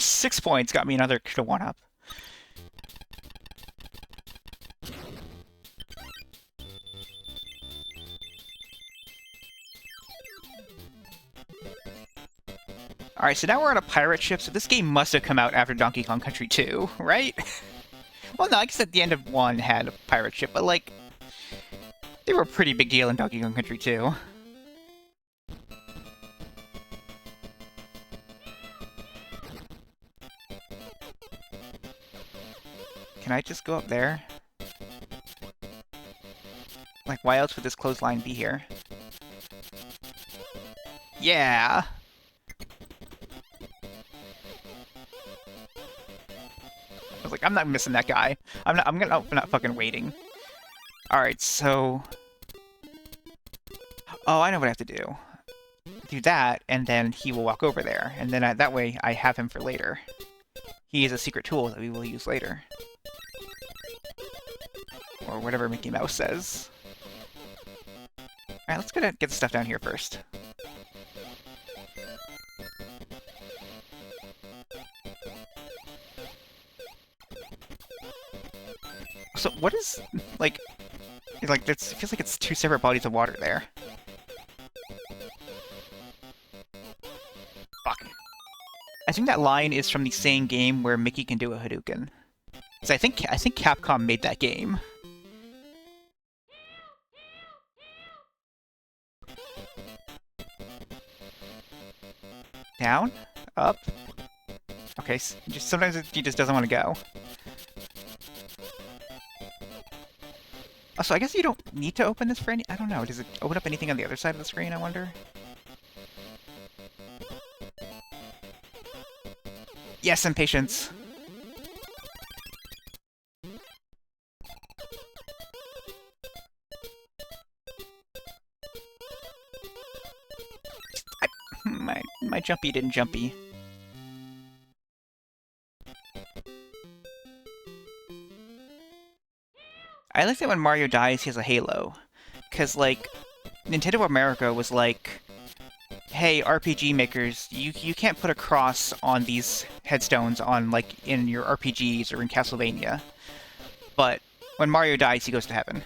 Six points got me another 1-up. Alright, so now we're on a pirate ship, so this game must have come out after Donkey Kong Country 2, right? Well, no, I guess at the end of 1 had a pirate ship, but, like, they were a pretty big deal in Donkey Kong Country 2. Can I just go up there? Like, why else would this clothesline be here? Yeah! I was like, I'm not missing that guy. I'm not fucking waiting. Alright, so... Oh, I know what I have to do. Do that, and then he will walk over there. And then that way, I have him for later. He is a secret tool that we will use later. Or whatever Mickey Mouse says. Alright, let's get the stuff down here first. So what is, like this, it feels like it's two separate bodies of water there. Fuck. I think that line is from the same game where Mickey can do a Hadouken. So I think Capcom made that game. Down? Up? Okay, just sometimes he just doesn't want to go. So I guess you don't need to open this for any... I don't know. Does it open up anything on the other side of the screen, I wonder? Yes, and patience. My jumpy didn't jumpy. I like that when Mario dies, he has a halo. Because, like, Nintendo America was like, hey, RPG makers, you can't put a cross on these headstones on, like, in your RPGs or in Castlevania. But when Mario dies, he goes to heaven.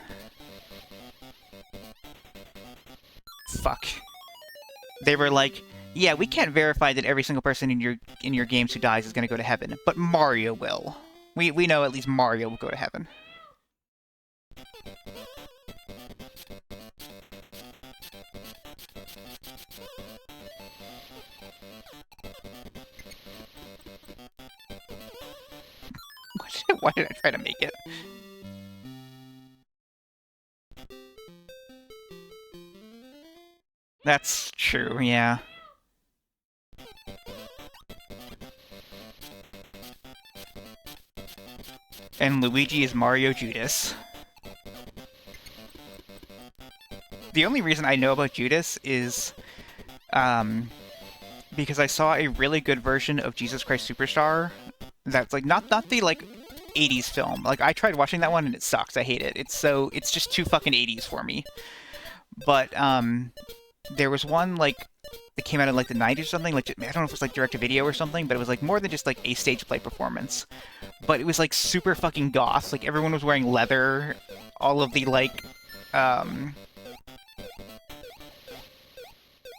Fuck. They were like, yeah, we can't verify that every single person in your games who dies is going to go to heaven, but Mario will. We know at least Mario will go to heaven. Why did I try to make it? That's true, yeah. And Luigi is Mario Judas. The only reason I know about Judas is because I saw a really good version of Jesus Christ Superstar that's like not the like 80s film. Like I tried watching that one and it sucks. I hate it. It's just too fucking 80s for me. But there was one like that came out in like the 90s or something. Like I don't know if it was like direct to video or something, but it was like more than just like a stage play performance. But it was like super fucking goth. Like everyone was wearing leather. All of the like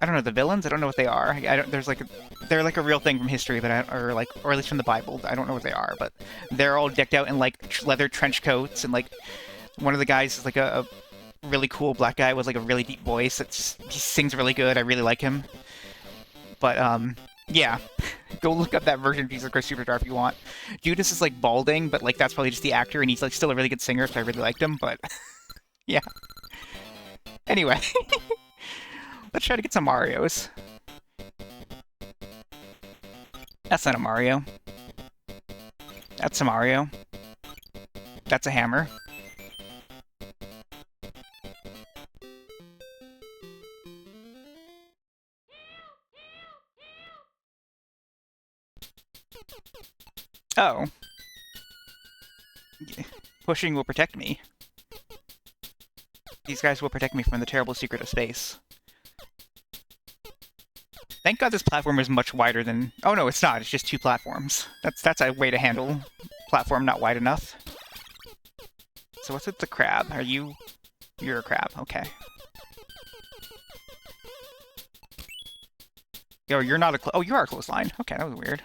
I don't know the villains. I don't know what they are. I don't. There's like they're like a real thing from history, but or at least from the Bible. I don't know what they are, but they're all decked out in like leather trench coats, and like one of the guys is like a really cool black guy with like a really deep voice. He sings really good. I really like him. But yeah, go look up that version of Jesus Christ Superstar if you want. Judas is like balding, but like that's probably just the actor, and he's like still a really good singer, so I really liked him. But yeah. Anyway. Let's try to get some Marios. That's not a Mario. That's a Mario. That's a hammer. Oh. Pushing will protect me. These guys will protect me from the terrible secret of space. Thank God this platform is much wider than... Oh no, it's not. It's just two platforms. That's a way to handle platform not wide enough. So what's with the crab? Are you... You're a crab. Okay. Yo, you're not a oh, you are a clothesline. Okay, that was weird.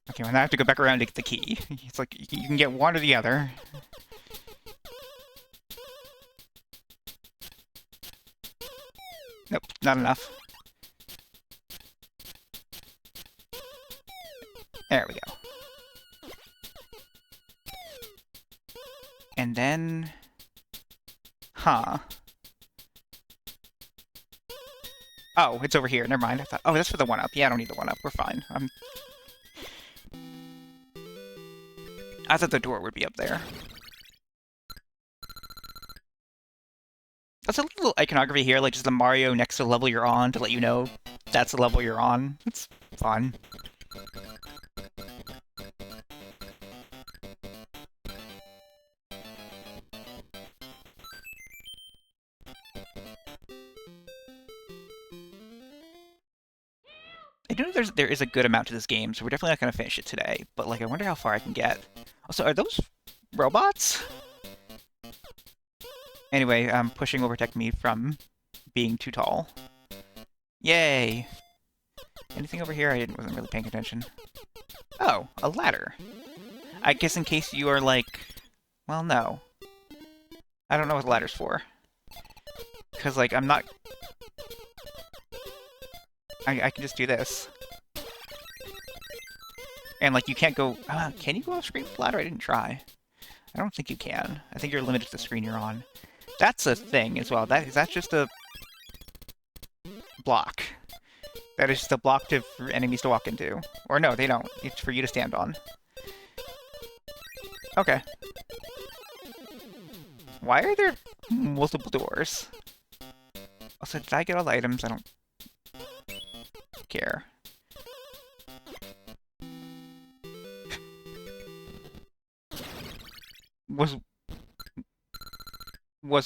Okay, well, now I have to go back around to get the key. It's like you can get one or the other. Nope, not enough. There we go. And then... Huh. Oh, it's over here. Never mind. I thought... Oh, that's for the 1-up. Yeah, I don't need the 1-up. We're fine. I thought the door would be up there. That's a little iconography here, like just the Mario next to the level you're on to let you know that's the level you're on. It's fun. I do know there is a good amount to this game, so we're definitely not going to finish it today, but like I wonder how far I can get. Also, are those robots? Anyway, pushing will protect me from being too tall. Yay! Anything over here? I wasn't really paying attention. Oh, a ladder. I guess in case you are like... Well, no. I don't know what the ladder's for. Because, like, I'm not... I can just do this. And, like, you can't go... can you go off screen with the ladder? I didn't try. I don't think you can. I think you're limited to the screen you're on. That's a thing as well. That's just a... block. That is just a block for enemies to walk into. Or no, they don't. It's for you to stand on. Okay. Why are there multiple doors? Also, did I get all the items? I don't care. Was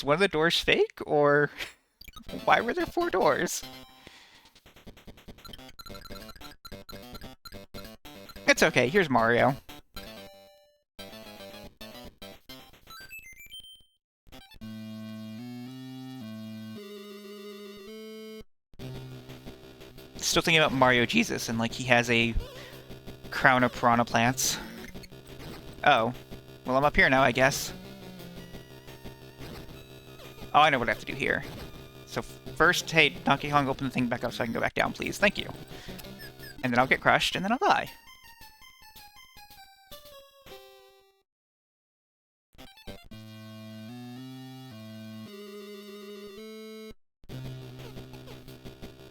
one of the doors fake, or why were there 4 doors? It's okay, here's Mario. Still thinking about Mario Jesus, and like he has a crown of piranha plants. Oh. Well, I'm up here now, I guess. Oh, I know what I have to do here. So first, hey, Donkey Kong, open the thing back up so I can go back down, please. Thank you. And then I'll get crushed, and then I'll die.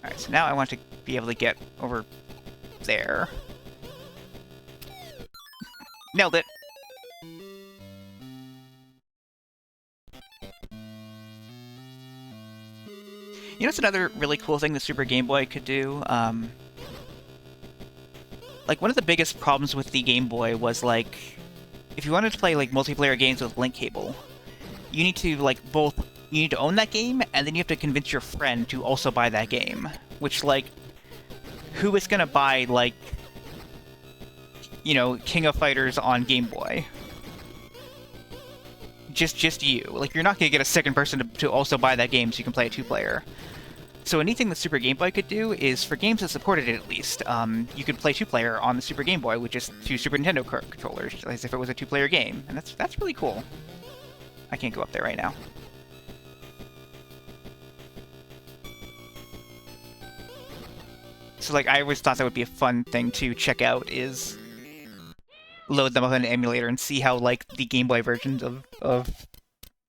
Alright, so now I want to be able to get over there. Nailed it! You know what's another really cool thing the Super Game Boy could do? Like, one of the biggest problems with the Game Boy was, like, if you wanted to play, like, multiplayer games with link cable, you need to, like, you need to own that game, and then you have to convince your friend to also buy that game. Which, like, who is gonna buy, like, you know, King of Fighters on Game Boy? Just you. Like, you're not gonna get a second person to also buy that game so you can play a 2-player. So anything the Super Game Boy could do is, for games that supported it at least, you could play 2-player on the Super Game Boy with just 2 Super Nintendo controllers, as if it was a 2-player game. And that's really cool. I can't go up there right now. So, like, I always thought that would be a fun thing to check out, is load them up on an emulator and see how, like, the Game Boy versions of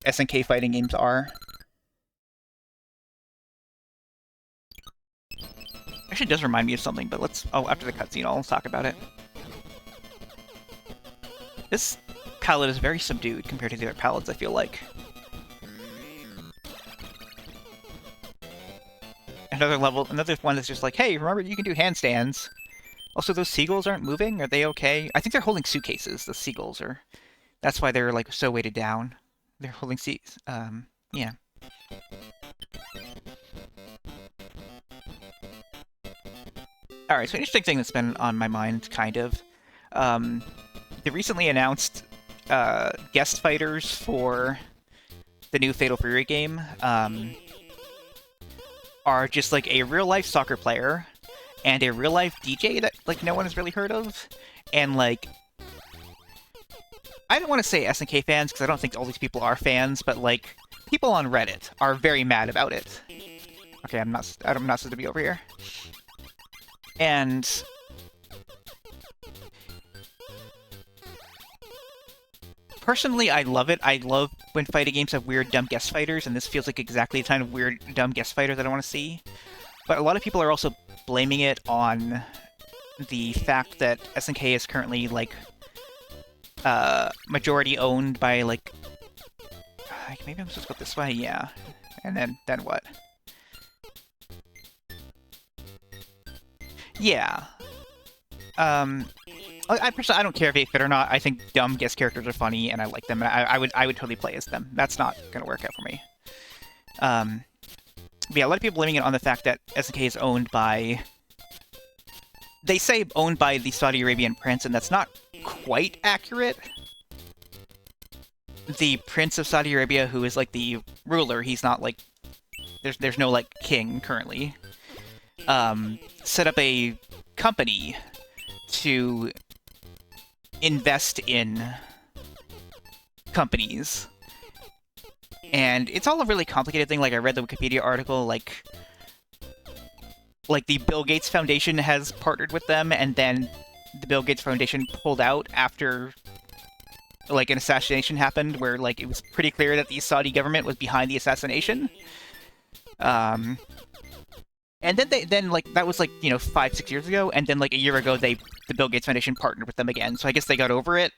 SNK fighting games are. Actually, it does remind me of something, but let's... Oh, after the cutscene, I'll talk about it. This palette is very subdued compared to the other palettes, I feel like. Another one that's just like, hey, remember you can do handstands. Also, those seagulls aren't moving? Are they okay? I think they're holding suitcases, the seagulls are... That's why they're, like, so weighted down. They're holding yeah. Alright, so an interesting thing that's been on my mind, kind of. They recently announced guest fighters for the new Fatal Fury game. are just like a real-life soccer player and a real-life DJ that like no one has really heard of, and like I don't want to say SNK fans because I don't think all these people are fans, but like people on Reddit are very mad about it. Okay, I'm not supposed to be over here. And personally, I love it. I love when fighting games have weird, dumb guest fighters, and this feels like exactly the kind of weird, dumb guest fighter that I want to see. But a lot of people are also blaming it on the fact that SNK is currently, like, majority owned by, like... maybe I'm supposed to go this way? Yeah. And then what? Yeah. I personally, I don't care if they fit or not. I think dumb guest characters are funny, and I like them. And I would totally play as them. That's not gonna work out for me. But yeah, a lot of people blaming it on the fact that SNK is owned by... They say owned by the Saudi Arabian prince, and that's not quite accurate. The Prince of Saudi Arabia, who is like the ruler, he's not like... There's no like king currently. Set up a company to invest in companies. And it's all a really complicated thing. Like, I read the Wikipedia article, like the Bill Gates Foundation has partnered with them, and then the Bill Gates Foundation pulled out after, like, an assassination happened, where, like, it was pretty clear that the Saudi government was behind the assassination. And then like, that was, like, you know, 5-6 years ago, and then, like, a year ago, the Bill Gates Foundation partnered with them again, so I guess they got over it.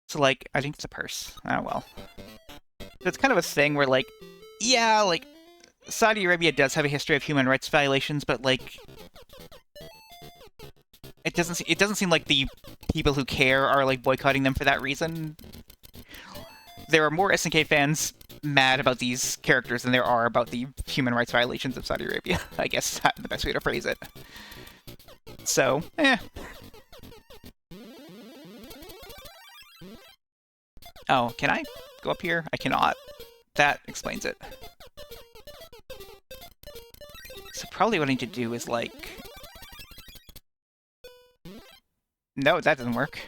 So, like, I think it's a purse. Oh, well. So it's kind of a thing where, like, yeah, like, Saudi Arabia does have a history of human rights violations, but, like, it doesn't seem like the people who care are, like, boycotting them for that reason. There are more SNK fans mad about these characters than there are about the human rights violations of Saudi Arabia. I guess that's the best way to phrase it. So, Oh, can I go up here? I cannot. That explains it. So probably what I need to do is, like... No, that doesn't work.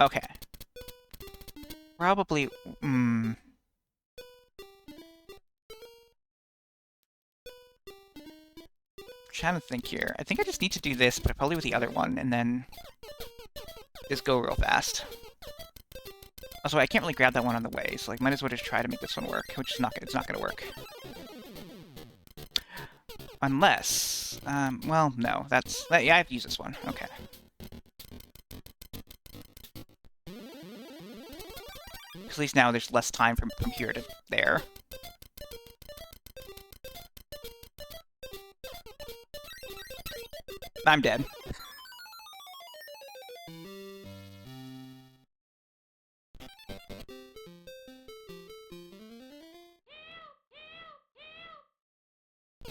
Okay. Probably... Trying to think here. I think I just need to do this, but probably with the other one, and then just go real fast. Also, I can't really grab that one on the way, so like, might as well just try to make this one work, which is it's not gonna work. Unless, well, no, yeah, I have to use this one. Okay. At least now there's less time from here to there. I'm dead.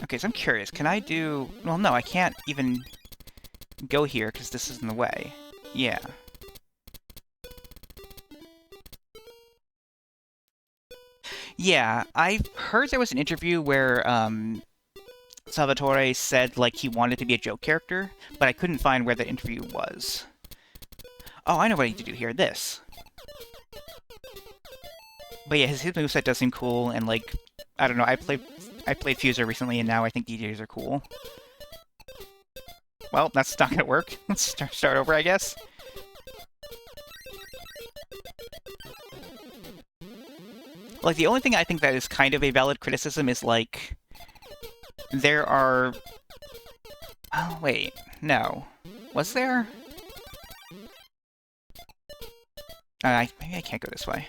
Okay, so I'm curious. Can I do... Well, no, I can't even go here because this is in the way. Yeah. Yeah, I've heard there was an interview where, Salvatore said, like, he wanted to be a joke character, but I couldn't find where the interview was. Oh, I know what I need to do here. This. But yeah, his moveset does seem cool, and, like, I don't know, I played Fuser recently, and now I think DJs are cool. Well, that's not gonna work. Let's start over, I guess. Like, the only thing I think that is kind of a valid criticism is, like... There are... Oh, wait. No. Was there? Maybe I can't go this way.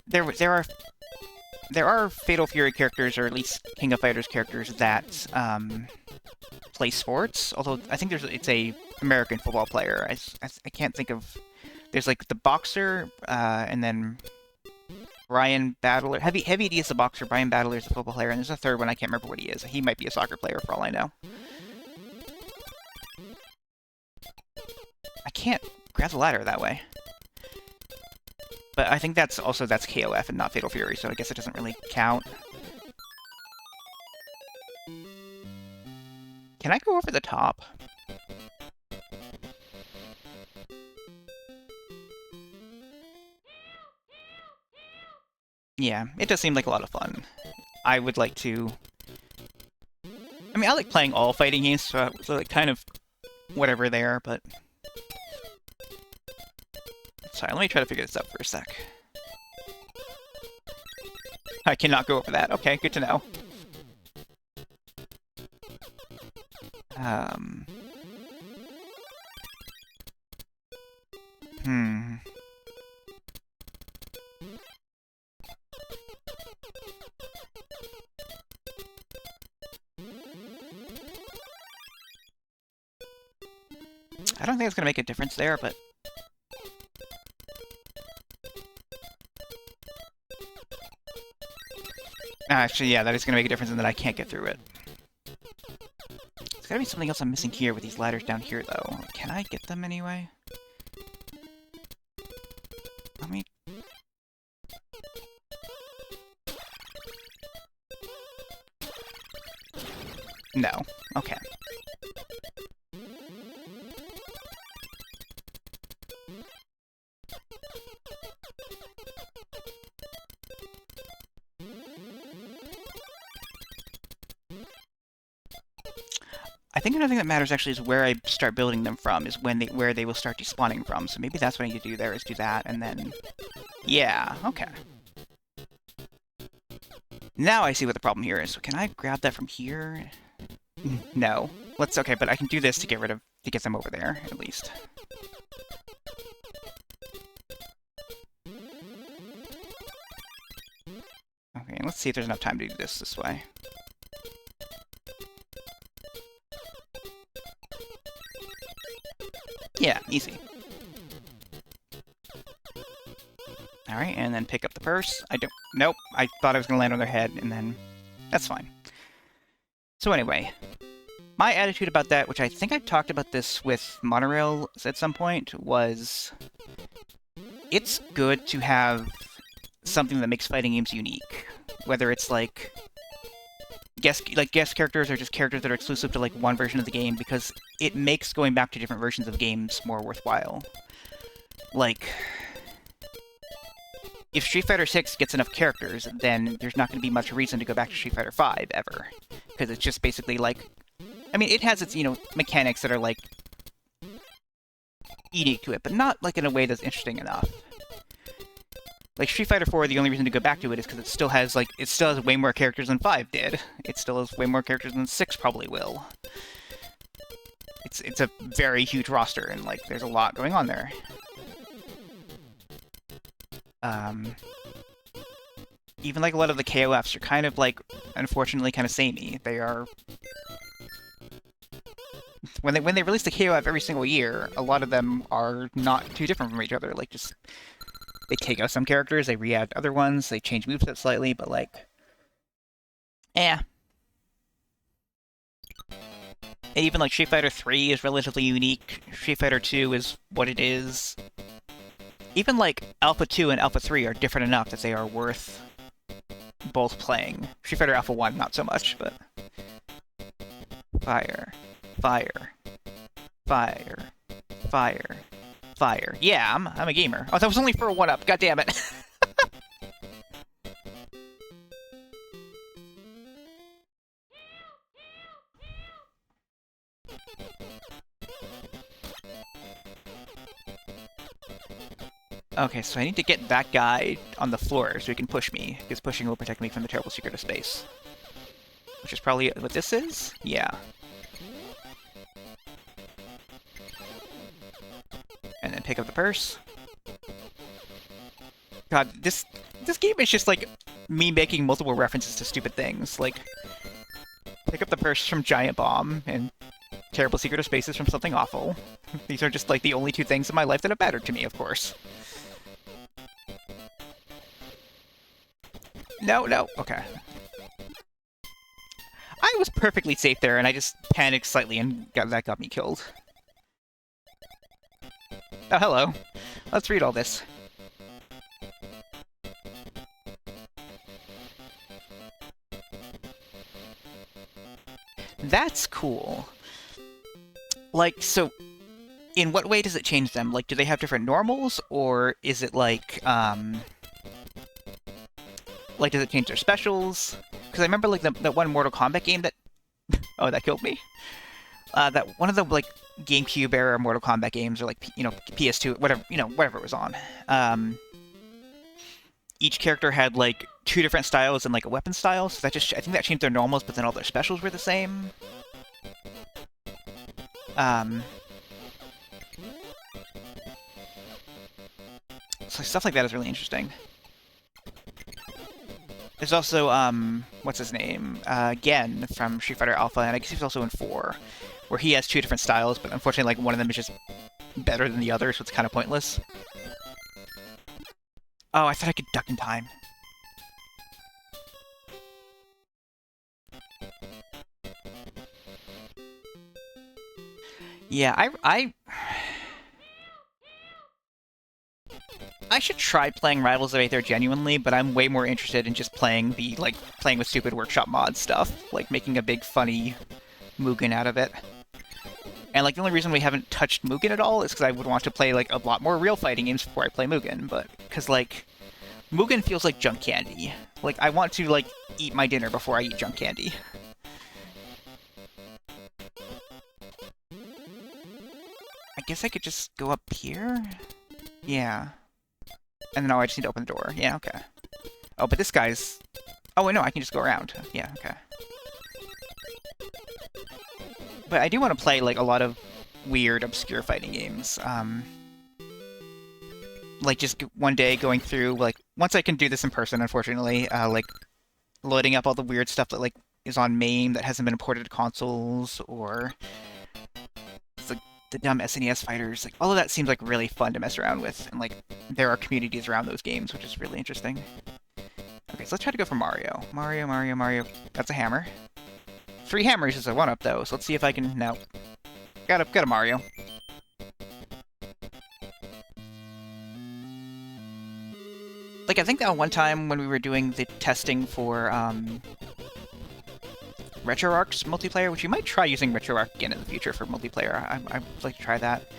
There are Fatal Fury characters, or at least King of Fighters characters, that play sports. Although, I think it's a American football player. I can't think of... There's, like, the boxer, and then... Brian Battler. Heavy D is the boxer, Brian Battler is the football player, and there's a third one, I can't remember what he is. He might be a soccer player for all I know. I can't grab the ladder that way. But I think that's KOF and not Fatal Fury, so I guess it doesn't really count. Can I go over the top? Yeah, it does seem like a lot of fun. I would like to... I mean, I like playing all fighting games, so like kind of whatever there, but... Sorry, let me try to figure this out for a sec. I cannot go over that. Okay, good to know. I don't think it's going to make a difference there, but... Actually, yeah, that is going to make a difference in that I can't get through it. There's got to be something else I'm missing here with these ladders down here, though. Can I get them anyway? Let me... No. Okay. I think another thing that matters actually is where I start building them from, is where they will start despawning from. So maybe that's what I need to do there, is do that, and then... Yeah, okay. Now I see what the problem here is. So can I grab that from here? No. Okay, but I can do this to get them over there, at least. Okay, and let's see if there's enough time to do this way. Yeah, easy. Alright, and then pick up the purse. Nope, I thought I was gonna land on their head, and then... That's fine. So anyway, my attitude about that, which I think I talked about this with Monorail at some point, was... It's good to have something that makes fighting games unique. Whether it's like... guest characters or just characters that are exclusive to like one version of the game, because it makes going back to different versions of games more worthwhile. Like, if Street Fighter 6 gets enough characters, then there's not going to be much reason to go back to Street Fighter 5 ever, because it's just basically like, I mean, it has its, mechanics that are like unique to it, but not like in a way that's interesting enough. Like, Street Fighter 4, the only reason to go back to it is because it still has way more characters than 5 did. It still has way more characters than 6 probably will. It's a very huge roster, and, like, there's a lot going on there. Even, like, a lot of the KOFs are kind of, like, unfortunately kind of samey. They are... When they release the KOF every single year, a lot of them are not too different from each other. Like, just... They take out some characters, they re-add other ones, they change movesets slightly, but like... And even like Street Fighter 3 is relatively unique, Street Fighter 2 is what it is. Even like Alpha 2 and Alpha 3 are different enough that they are worth both playing. Street Fighter Alpha 1, not so much, but... Fire. Fire. Fire. Fire. Fire. Yeah, I'm a gamer. Oh, that was only for a 1-up. God damn it. Okay, so I need to get that guy on the floor so he can push me, because pushing will protect me from the terrible secret of space. Which is probably what this is? Yeah. And then pick up the purse. God, this game is just like me making multiple references to stupid things. Like, pick up the purse from Giant Bomb, and Terrible Secret of Space is from Something Awful. These are just like the only two things in my life that have mattered to me, of course. No, okay. I was perfectly safe there, and I just panicked slightly, and that got me killed. Oh, hello. Let's read all this. That's cool. Like, so, in what way does it change them? Like, do they have different normals, or is it like, does it change their specials? Because I remember, like, that one Mortal Kombat game that... Oh, that killed me. That one of the, like, GameCube era Mortal Kombat games, or, like, you know, PS2, whatever, you know, whatever it was on. Each character had, like, 2 different styles and, like, a weapon style, so that just... I think that changed their normals, but then all their specials were the same. So stuff like that is really interesting. There's also, what's his name? Gen from Street Fighter Alpha, and I guess he's also in 4, where he has 2 different styles, but unfortunately, like, one of them is just better than the other, so it's kind of pointless. Oh, I thought I could duck in time. Yeah, I should try playing Rivals of Aether genuinely, but I'm way more interested in just playing the, like, playing with stupid workshop mod stuff, like making a big funny Mugen out of it. And, like, the only reason we haven't touched Mugen at all is because I would want to play, like, a lot more real fighting games before I play Mugen, but, because, like, Mugen feels like junk candy. Like, I want to, like, eat my dinner before I eat junk candy. I guess I could just go up here? Yeah. And then, oh, I just need to open the door. Yeah, okay. Oh, but this guy's... Oh, wait, no, I can just go around. Yeah, okay. But I do want to play, like, a lot of weird, obscure fighting games. Like, just one day going through, like, once I can do this in person, unfortunately, like, loading up all the weird stuff that, like, is on MAME that hasn't been imported to consoles, or the dumb SNES fighters. Like, all of that seems like really fun to mess around with, and like there are communities around those games, which is really interesting. Okay, so let's try to go for Mario. Mario. That's a hammer. 3 hammers is a 1-up though, so let's see if I can... No. Got a Mario. Like, I think that one time when we were doing the testing for RetroArch's multiplayer, which you might try using RetroArch again in the future for multiplayer. I'd like to try that.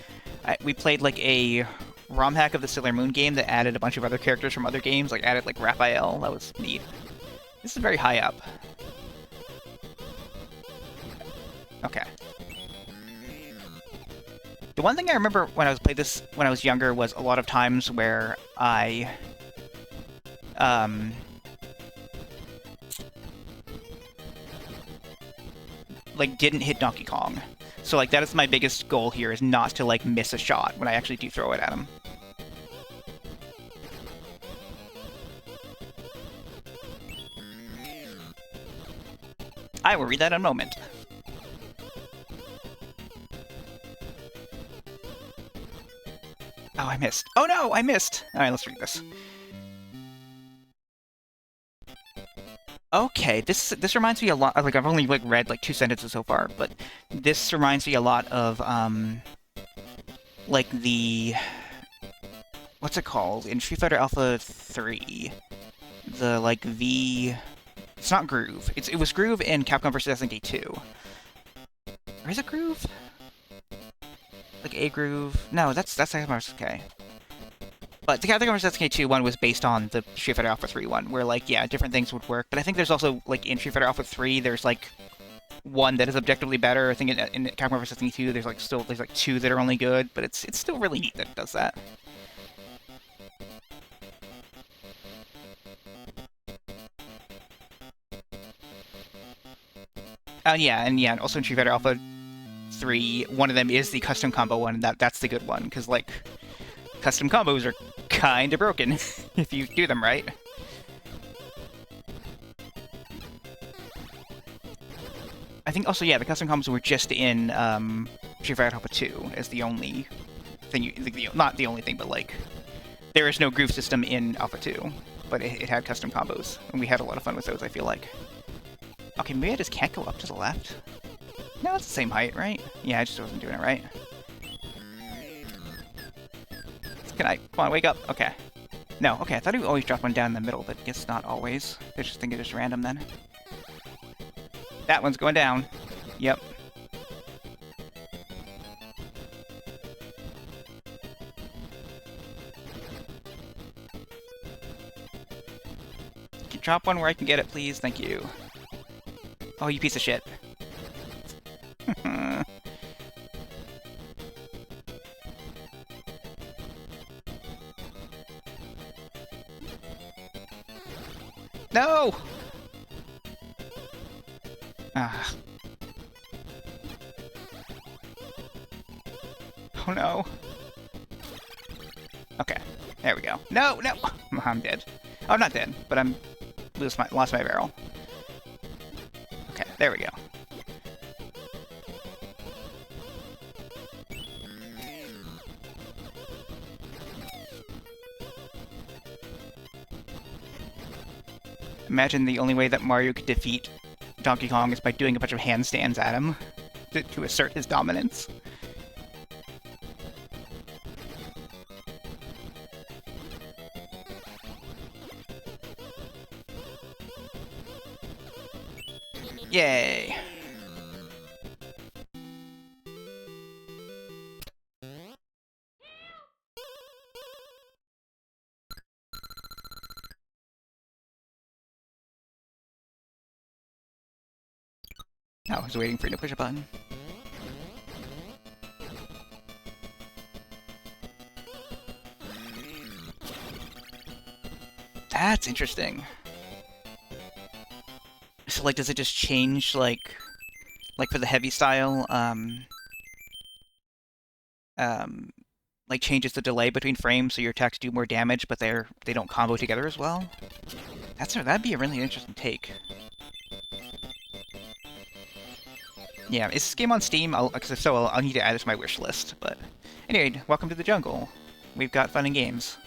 We played, like, a ROM hack of the Sailor Moon game that added a bunch of other characters from other games, like, added, like, Raphael. That was neat. This is very high up. Okay. The one thing I remember when I played this when I was younger was a lot of times where I... like, didn't hit Donkey Kong. So, like, that is my biggest goal here, is not to, like, miss a shot when I actually do throw it at him. I will read that in a moment. Oh, I missed. Oh no, I missed! Alright, let's read this. Okay, this reminds me a lot... Like, I've only, like, read, like, 2 sentences so far, but this reminds me a lot of, like, the... What's it called? In Street Fighter Alpha 3. The, like, V... It's not Groove. It was Groove in Capcom vs. SNK 2. Or is it Groove? Like, A Groove? No, that's Capcom vs. SNK. But the Capcom vs. SNK 2 one was based on the Street Fighter Alpha 3 one, where, like, yeah, different things would work. But I think there's also, like, in Street Fighter Alpha 3, there's, like, one that is objectively better. I think in Capcom vs. SNK 2, there's, like, still, there's, like, 2 that are only good. But it's still really neat that it does that. And also in Street Fighter Alpha 3, one of them is the custom combo one, and that's the good one, because, like, custom combos are kinda broken if you do them right. I think also, yeah, the custom combos were just in Street Fighter Alpha 2 as the only thing not the only thing, but, like, there is no groove system in Alpha 2, but it had custom combos, and we had a lot of fun with those, I feel like. Okay, maybe I just can't go up to the left? No, it's the same height, right? Yeah, I just wasn't doing it right. Can I? Come on, wake up. Okay. No, okay, I thought he would always drop one down in the middle, but I guess not always. I just think it's just random then. That one's going down. Yep. Can you drop one where I can get it, please? Thank you. Oh, you piece of shit. No! Ah. Oh no. Okay, there we go. No, no! I'm dead. Oh, I'm not dead, but I'm lost my barrel. Okay, there we go. Imagine the only way that Mario could defeat Donkey Kong is by doing a bunch of handstands at him to assert his dominance. Yay! I was waiting for you to push a button. That's interesting. So, like, does it just change, like for the heavy style, like, changes the delay between frames so your attacks do more damage, but they don't combo together as well? That'd be a really interesting take. Yeah, is this game on Steam? Because if so, I'll need to add it to my wish list. But anyway, welcome to the jungle. We've got fun and games.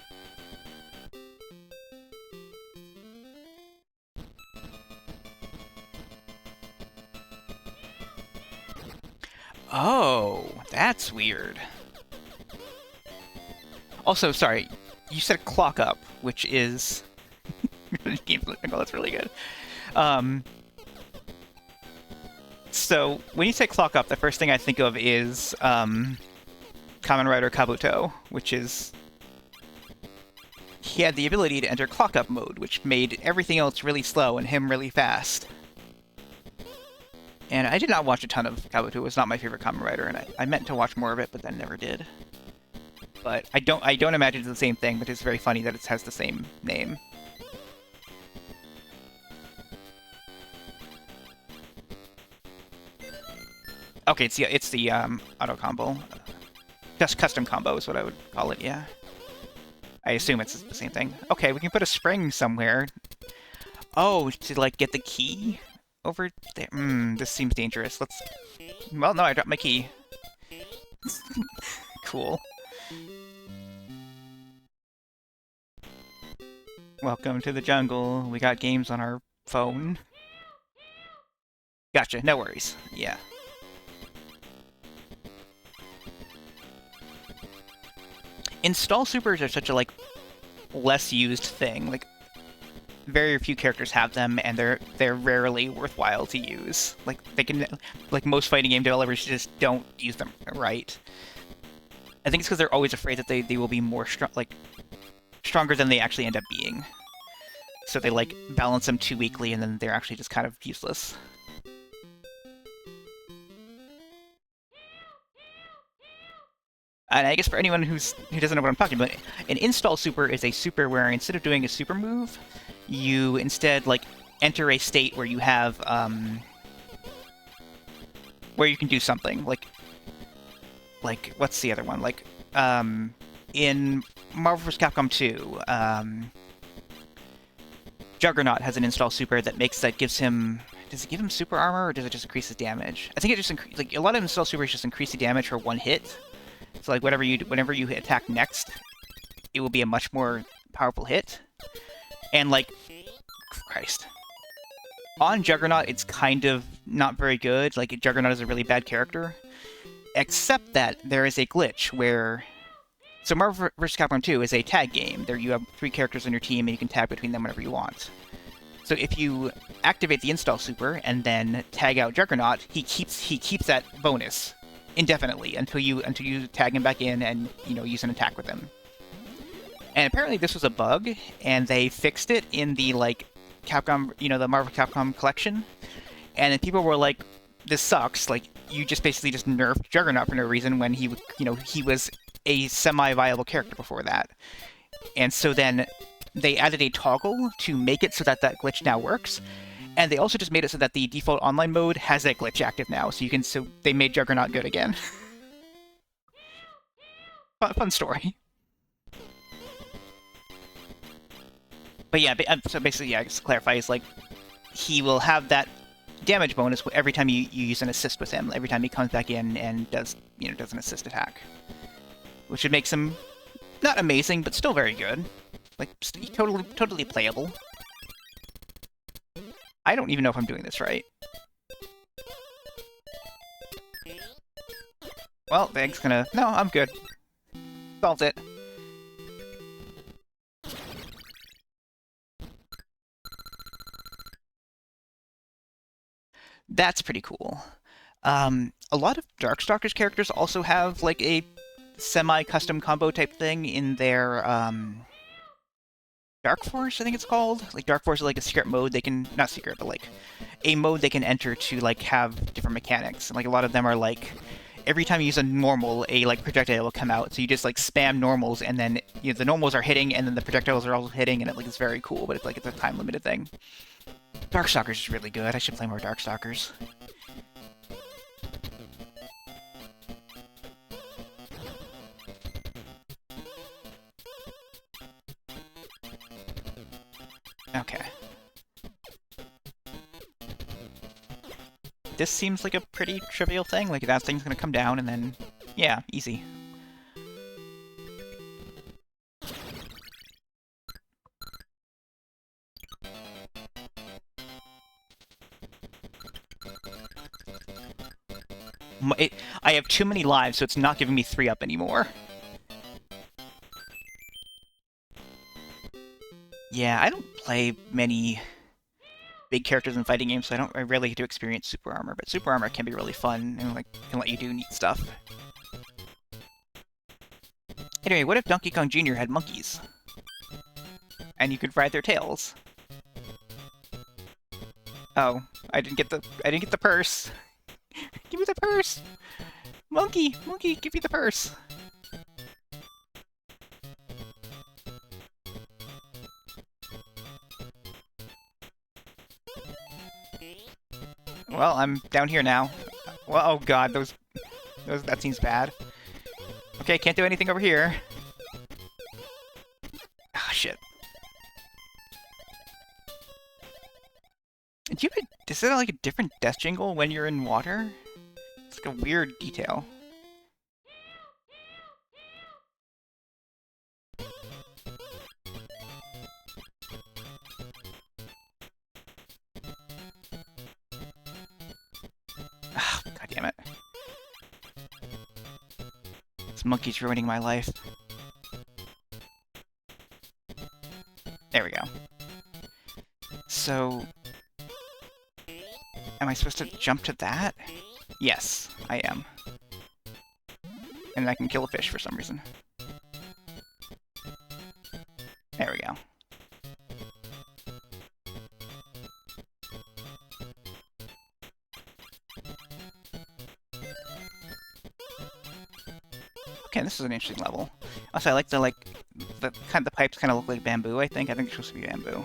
Oh, that's weird. Also, sorry, you said clock up, which is... that's really good. So, when you say clock up, the first thing I think of is Kamen Rider Kabuto, which is... He had the ability to enter clock up mode, which made everything else really slow and him really fast. And I did not watch a ton of Kabuto. It was not my favorite Kamen Rider, and I meant to watch more of it, but then never did. But I don't imagine it's the same thing, but it's very funny that it has the same name. Okay, it's the auto combo. Just custom combo is what I would call it, yeah. I assume it's the same thing. Okay, we can put a spring somewhere. Oh, to like get the key over there. This seems dangerous. Well, no, I dropped my key. Cool. Welcome to the jungle. We got games on our phone. Gotcha, no worries. Yeah. Install supers are such a, like, less used thing. Like, very few characters have them, and they're rarely worthwhile to use. Like, most fighting game developers just don't use them right. I think it's because they're always afraid that they will be more stronger than they actually end up being. So they, like, balance them too weakly, and then they're actually just kind of useless. And I guess for anyone who doesn't know what I'm talking about, an install super is a super where instead of doing a super move, you instead, like, enter a state where you have, where you can do something. Like, what's the other one? Like, in Marvel vs. Capcom 2, Juggernaut has an install super that gives him... Does it give him super armor, or does it just increase his damage? I think it just like, a lot of install supers just increase the damage for one hit. So, like, whenever you attack next, it will be a much more powerful hit. And, like, Christ. On Juggernaut, it's kind of not very good. Like, Juggernaut is a really bad character. Except that there is a glitch where So Marvel vs. Capcom 2 is a tag game. There you have 3 characters on your team, and you can tag between them whenever you want. So if you activate the install super and then tag out Juggernaut, he keeps that bonus indefinitely until you tag him back in and use an attack with him. And apparently this was a bug, and they fixed it in the Capcom, the Marvel Capcom collection. And then people were like, "This sucks! Like you just basically just nerfed Juggernaut for no reason when he was a semi-viable character before that." And so then they added a toggle to make it so that glitch now works. And they also just made it so that the default online mode has that glitch active now, so they made Juggernaut good again. Fun story. But yeah, so basically, yeah, just to clarify, is like he will have that damage bonus every time you use an assist with him. Every time he comes back in and does an assist attack, which should make him not amazing, but still very good. Like totally playable. I don't even know if I'm doing this right. Well, Bag's gonna... No, I'm good. Solved it. That's pretty cool. A lot of Darkstalkers characters also have, like, a semi-custom combo type thing in their, Dark Force, I think it's called. Like, Dark Force is like a secret mode they can... Not secret, but, like, a mode they can enter to, like, have different mechanics. And, like, a lot of them are, like... Every time you use a normal, a, like, projectile will come out. So you just, like, spam normals, and then, the normals are hitting, and then the projectiles are also hitting, and it, like, it's very cool, but it's a time-limited thing. Darkstalkers is really good. I should play more Darkstalkers. Okay. This seems like a pretty trivial thing. Like, that thing's gonna come down, and then... Yeah, easy. I have too many lives, so it's not giving me 3-up anymore. Yeah, I don't play many big characters in fighting games, so I rarely get to experience super armor, but super armor can be really fun and can let you do neat stuff. Anyway, what if Donkey Kong Jr. had monkeys? And you could ride their tails. Oh, I didn't get the purse. Give me the purse! Monkey, give me the purse. Well, I'm down here now. Well, oh god, that seems bad. Okay, can't do anything over here. Ah, shit. Is there like a different death jingle when you're in water? It's like a weird detail. Ah, god damn it. This monkey's ruining my life. There we go. So... Am I supposed to jump to that? Yes, I am. And I can kill a fish for some reason. There we go. Okay, this is an interesting level. Also, I like the pipes kind of look like bamboo, I think. I think it's supposed to be bamboo.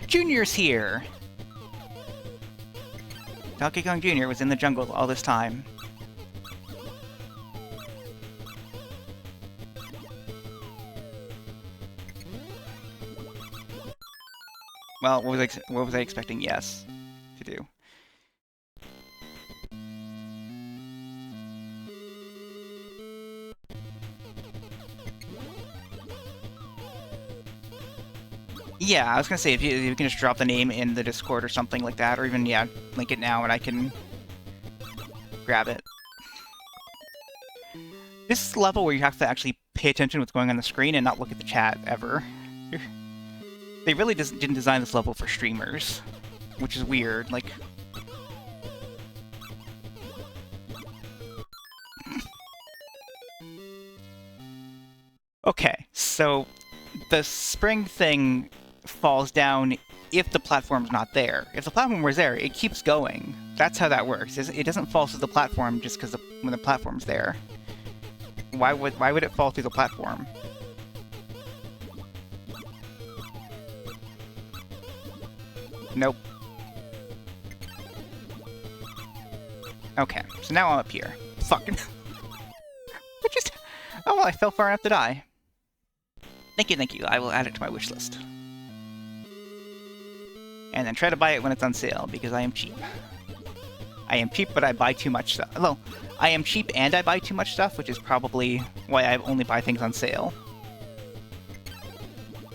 Junior's here! Donkey Kong Jr. was in the jungle all this time. Well, what was I expecting yes to do? Yeah, I was gonna say if you can just drop the name in the Discord or something like that, or even yeah, link it now and I can grab it. This is the level where you have to actually pay attention to what's going on the screen and not look at the chat ever. They really didn't design this level for streamers, which is weird. Like, okay, so the spring thing falls down if the platform's not there. If the platform was there, it keeps going. That's how that works. It doesn't fall through the platform just because when the platform's there. Why would it fall through the platform? Nope. Okay, so now I'm up here. Fucking. Oh well, I fell far enough to die. Thank you, thank you. I will add it to my wish list. And then try to buy it when it's on sale, because I am cheap. I am cheap, but I buy too much stuff. Well, I am cheap and I buy too much stuff, which is probably why I only buy things on sale.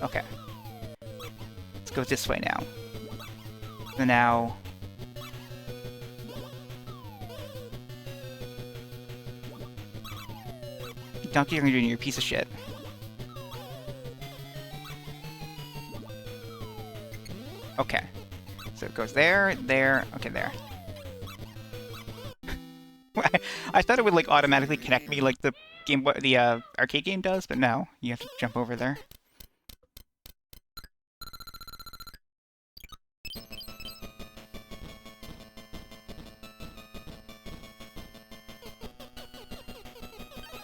Okay. Let's go this way now. So now... Donkey Kong Jr., you're a piece of shit. Okay. So it goes there, there, okay, there. I thought it would, like, automatically connect me like the arcade game does, but no. You have to jump over there.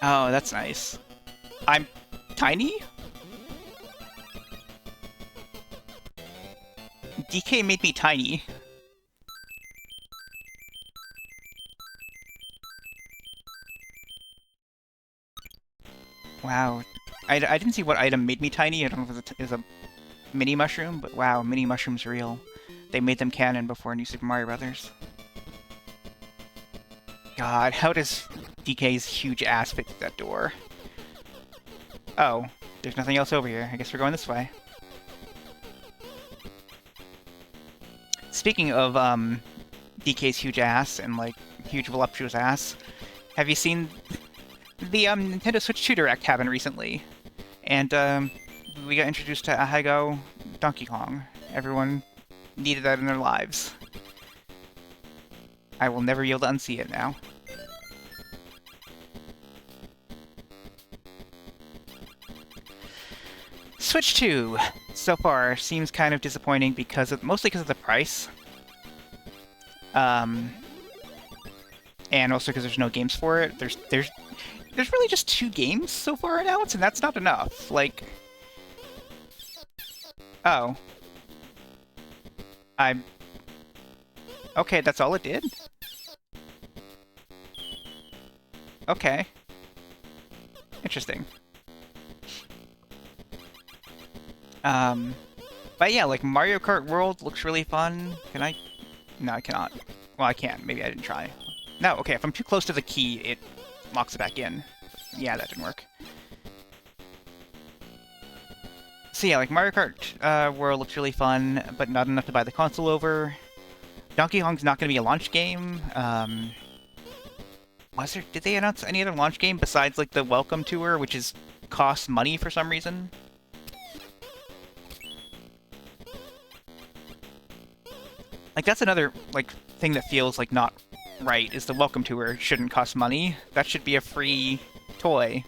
Oh, that's nice. I'm tiny? DK made me tiny. Wow. I didn't see what item made me tiny. I don't know if it was a mini mushroom, but wow, mini mushrooms are real. They made them canon before New Super Mario Brothers. God, how does DK's huge ass fit through that door? Oh, there's nothing else over here. I guess we're going this way. Speaking of DK's huge ass and like huge voluptuous ass, have you seen the Nintendo Switch 2 Direct happened recently? And we got introduced to Ahaigo Donkey Kong. Everyone needed that in their lives. I will never be able to unsee it now. Switch 2, so far, seems kind of disappointing mostly because of the price. And also because there's no games for it. There's really just 2 games so far announced, and that's not enough. Like... Oh. Okay, that's all it did? Okay. Interesting. But yeah, like, Mario Kart World looks really fun. Can I? No, I cannot. Well, I can. Maybe I didn't try. No, okay, if I'm too close to the key, it locks it back in. Yeah, that didn't work. So yeah, like, Mario Kart World looks really fun, but not enough to buy the console over. Donkey Kong's not going to be a launch game. Did they announce any other launch game besides, like, the Welcome Tour, which costs money for some reason? Like, that's another, like, thing that feels, like, not right, is the Welcome Tour shouldn't cost money. That should be a free toy.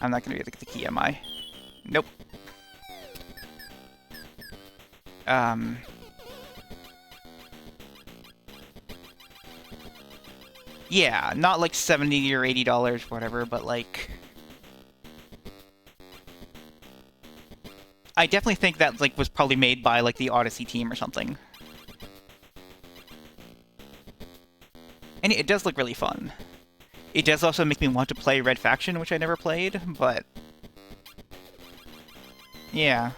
I'm not gonna be the key, am I? Nope. Yeah, not like $70 or $80, whatever, but like... I definitely think that, like, was probably made by, like, the Odyssey team or something. And it does look really fun. It does also make me want to play Red Faction, which I never played, but... Yeah.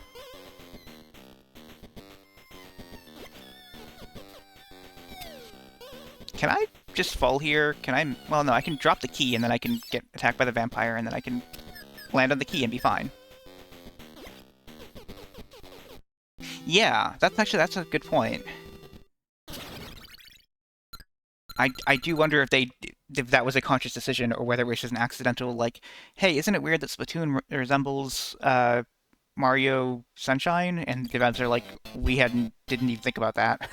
Can I just fall here? Can I... Well, no, I can drop the key, and then I can get attacked by the vampire, and then I can land on the key and be fine. Yeah, that's a good point. I do wonder if that was a conscious decision or whether it was just an accidental, like, hey, isn't it weird that Splatoon resembles Mario Sunshine? And the devs are like, we didn't even think about that.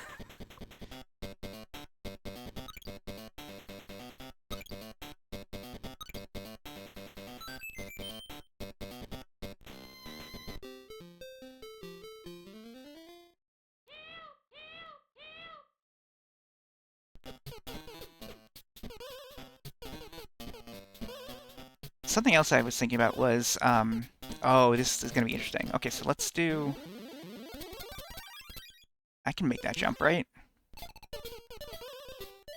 Something else I was thinking about was, oh, this is going to be interesting. Okay, so let's do... I can make that jump, right?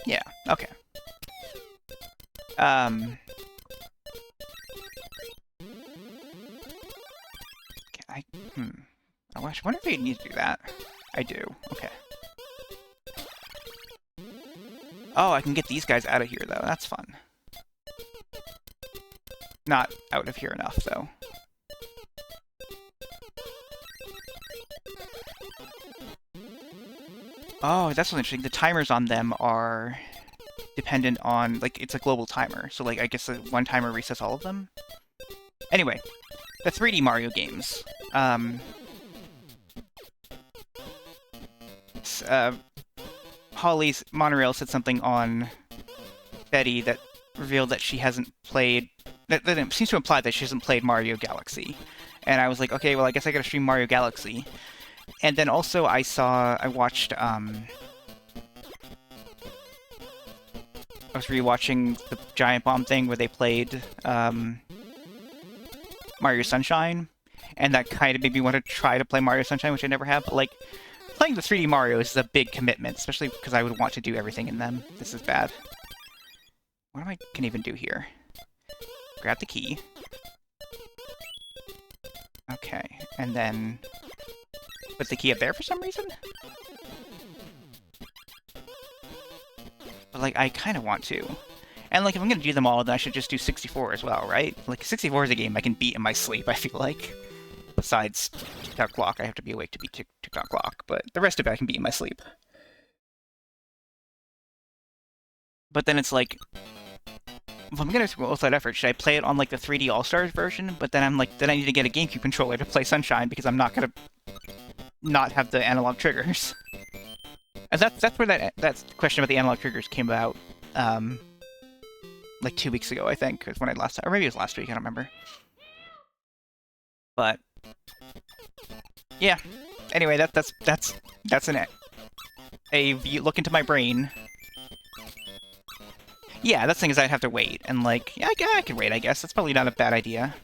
Yeah, okay. Can I... I wonder if I need to do that. I do, okay. Oh, I can get these guys out of here, though. That's fun. Not out of here enough, though. Oh, that's what's interesting. The timers on them are dependent on, like, it's a global timer. So, like, I guess one timer resets all of them? Anyway, the 3D Mario games. Holly's Monorail said something on Betty that revealed that she hasn't played... That it seems to imply that she hasn't played Mario Galaxy. And I was like, okay, well, I guess I gotta stream Mario Galaxy. And then also I watched, I was rewatching the Giant Bomb thing where they played, Mario Sunshine. And that kind of made me want to try to play Mario Sunshine, which I never have. But, like, playing the 3D Mario is a big commitment, especially because I would want to do everything in them. This is bad. What am I can even do here? Grab the key. Okay, and then put the key up there for some reason? But, like, I kind of want to. And, like, if I'm going to do them all, then I should just do 64 as well, right? Like, 64 is a game I can beat in my sleep, I feel like. Besides Tick-Tock Clock, I have to be awake to beat Tick-Tock Clock, but the rest of it I can beat in my sleep. But then it's like, if I'm gonna go with that effort, should I play it on, like, the 3D All-Stars version? But then I'm like, then I need to get a GameCube controller to play Sunshine because I'm not gonna not have the analog triggers. And that's where that question about the analog triggers came about, like 2 weeks ago, I think, is when I last, or maybe it was last week, I don't remember. But yeah. Anyway, that's a look into my brain. Yeah, that's the thing is I'd have to wait, and like, yeah, I can wait, I guess. That's probably not a bad idea.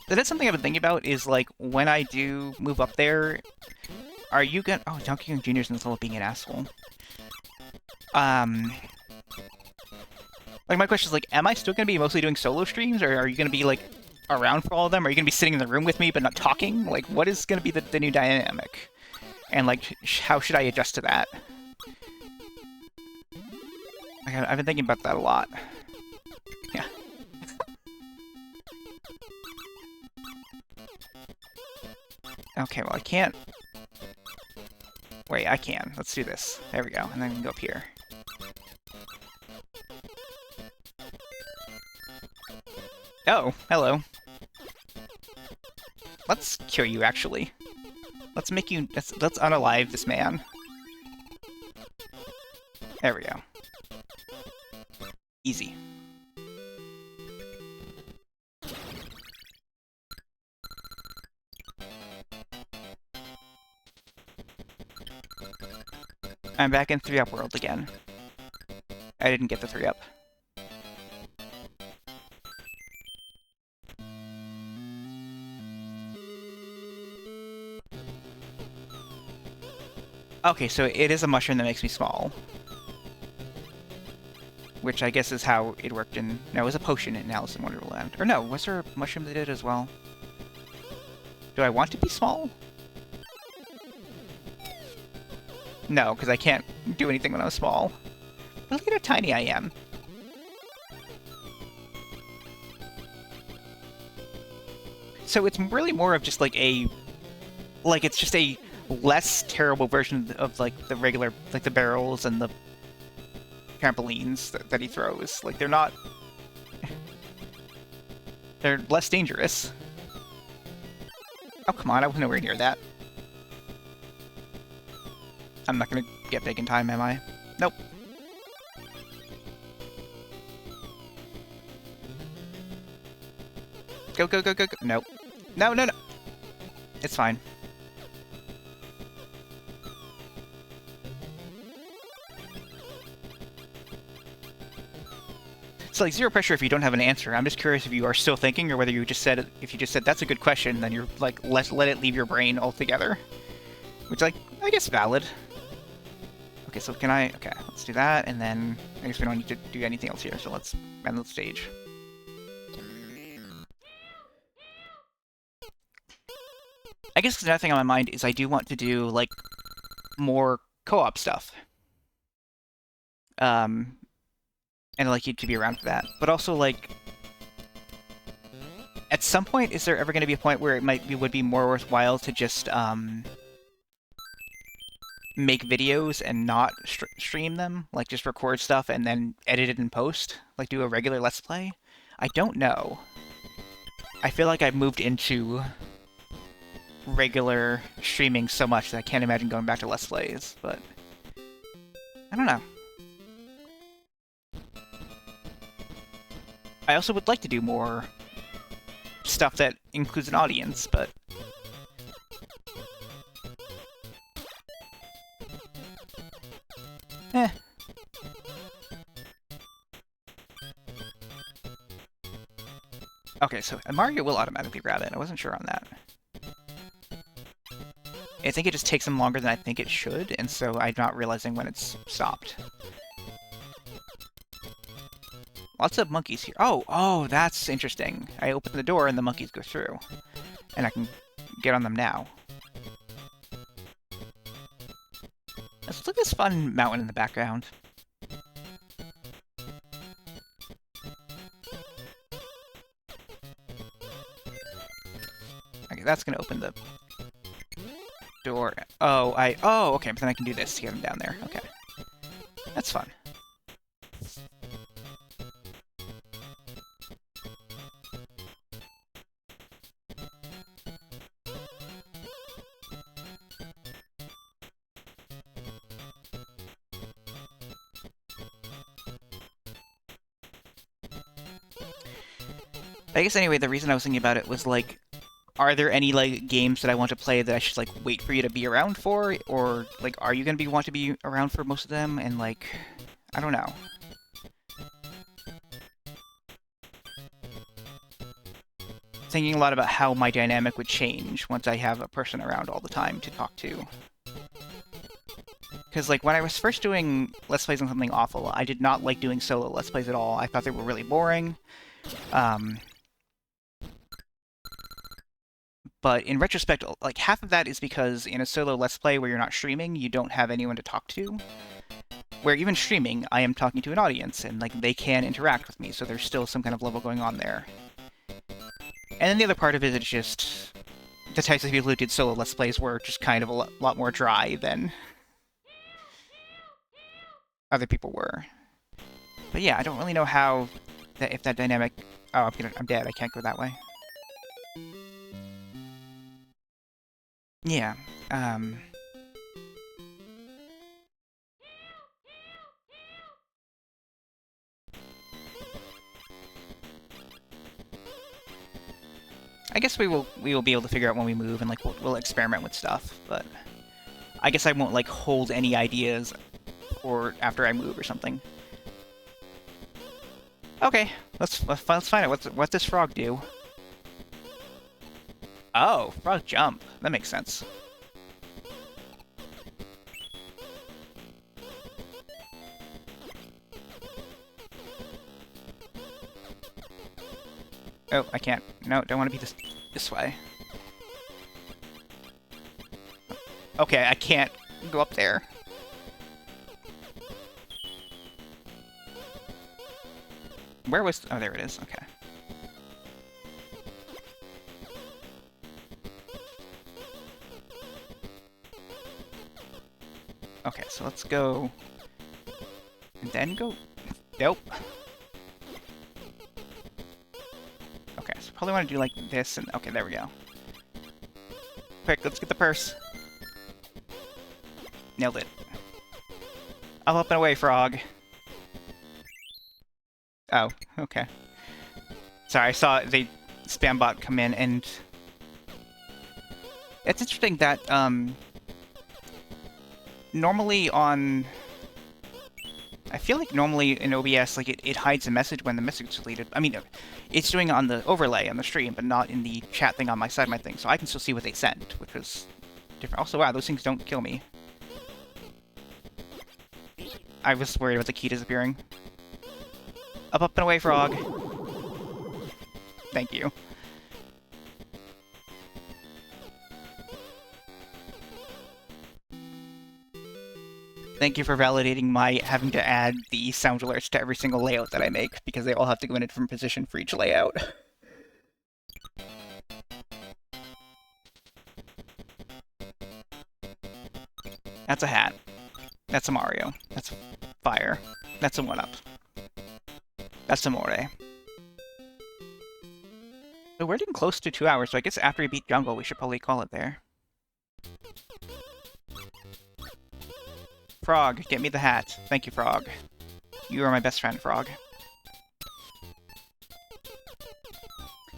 But that's something I've been thinking about, is like, when I do move up there, are you gonna... Oh, Donkey Kong Jr.'s in this level being an asshole. Like, my question is, like, am I still gonna be mostly doing solo streams, or are you gonna be, like, around for all of them? Are you gonna be sitting in the room with me but not talking? Like, what is gonna be the new dynamic? And, like, how should I adjust to that? Like, I've been thinking about that a lot. Yeah. Okay, well, I can't... Wait, I can. Let's do this. There we go. And then we can go up here. Oh, hello. Let's cure you, actually. Let's make you... Let's unalive this man. There we go. Easy. I'm back in 3-up world again. I didn't get the 3-up. Okay, so it is a mushroom that makes me small. Which I guess is how it worked in... No, it was a potion in Alice in Wonderland. Or no, was there a mushroom that did as well? Do I want to be small? No, because I can't do anything when I'm small. But look at how tiny I am. So it's really more of just like a... Like, it's just a less terrible version of, like, the regular... Like, the barrels and the trampolines that he throws. Like, they're not... They're less dangerous. Oh, come on, I was nowhere near that. I'm not gonna get big in time, am I? Nope. Go, go, go, go, go. Nope. No, no, no. It's fine. It's like zero pressure if you don't have an answer. I'm just curious if you are still thinking or whether you just said, if you just said that's a good question, then you're like, let it leave your brain altogether. Which, like, I guess valid. Okay, so can I... Okay, let's do that, and then I guess we don't need to do anything else here, so let's end the stage. I guess another thing on my mind is I do want to do, like, more co-op stuff. And I'd like you to be around for that. But also, like, at some point, is there ever going to be a point where it would be more worthwhile to just, make videos and not stream them? Like, just record stuff and then edit it in post? Like, do a regular Let's Play? I don't know. I feel like I've moved into regular streaming so much that I can't imagine going back to Let's Plays, but... I don't know. I also would like to do more stuff that includes an audience, but... Eh. Okay, so Mario will automatically grab it. I wasn't sure on that. I think it just takes him longer than I think it should, and so I'm not realizing when it's stopped. Lots of monkeys here. Oh, that's interesting. I open the door and the monkeys go through. And I can get on them now. Let's look at this fun mountain in the background. Okay, that's gonna open the door. Oh, okay, but then I can do this to get them down there. Okay. That's fun. I guess anyway, the reason I was thinking about it was, like, are there any, like, games that I want to play that I should, like, wait for you to be around for? Or, like, are you gonna want to be around for most of them? And, like, I don't know. Thinking a lot about how my dynamic would change once I have a person around all the time to talk to. Because, like, when I was first doing Let's Plays on something awful, I did not like doing solo Let's Plays at all. I thought they were really boring. But in retrospect, like, half of that is because in a solo Let's Play where you're not streaming, you don't have anyone to talk to. Where even streaming, I am talking to an audience, and, like, they can interact with me, so there's still some kind of level going on there. And then the other part of it is just... the types of people who did solo Let's Plays were just kind of a lot more dry than other people were. But yeah, I don't really know how... if that dynamic... Oh, I'm dead. I can't go that way. Yeah, I guess we will be able to figure out when we move, and, like, we'll experiment with stuff, but I guess I won't, like, hold any ideas or after I move or something. Okay, let's find out what does frog do. Oh, frog jump. That makes sense. Oh, I can't. No, don't want to be this way. Okay, I can't go up there. Where was... Oh, there it is. Okay. Okay, so let's go... And then go... Nope. Okay, so probably want to do like this and... Okay, there we go. Quick, let's get the purse. Nailed it. Up and away, frog. Oh, okay. Sorry, I saw the spam bot come in, and... It's interesting that, normally on... I feel like normally in OBS, like, it hides a message when the message is deleted. I mean, it's doing it on the overlay on the stream, but not in the chat thing on my side of my thing, so I can still see what they sent, which was different. Also, wow, those things don't kill me. I was worried about the key disappearing. Up and away, frog. Thank you. Thank you for validating my having to add the sound alerts to every single layout that I make, because they all have to go in a different position for each layout. That's a hat. That's a Mario. That's fire. That's a 1-up. That's Amore. So we're getting close to 2 hours, so I guess after we beat Jungle, we should probably call it there. Frog, get me the hat. Thank you, Frog. You are my best friend, Frog.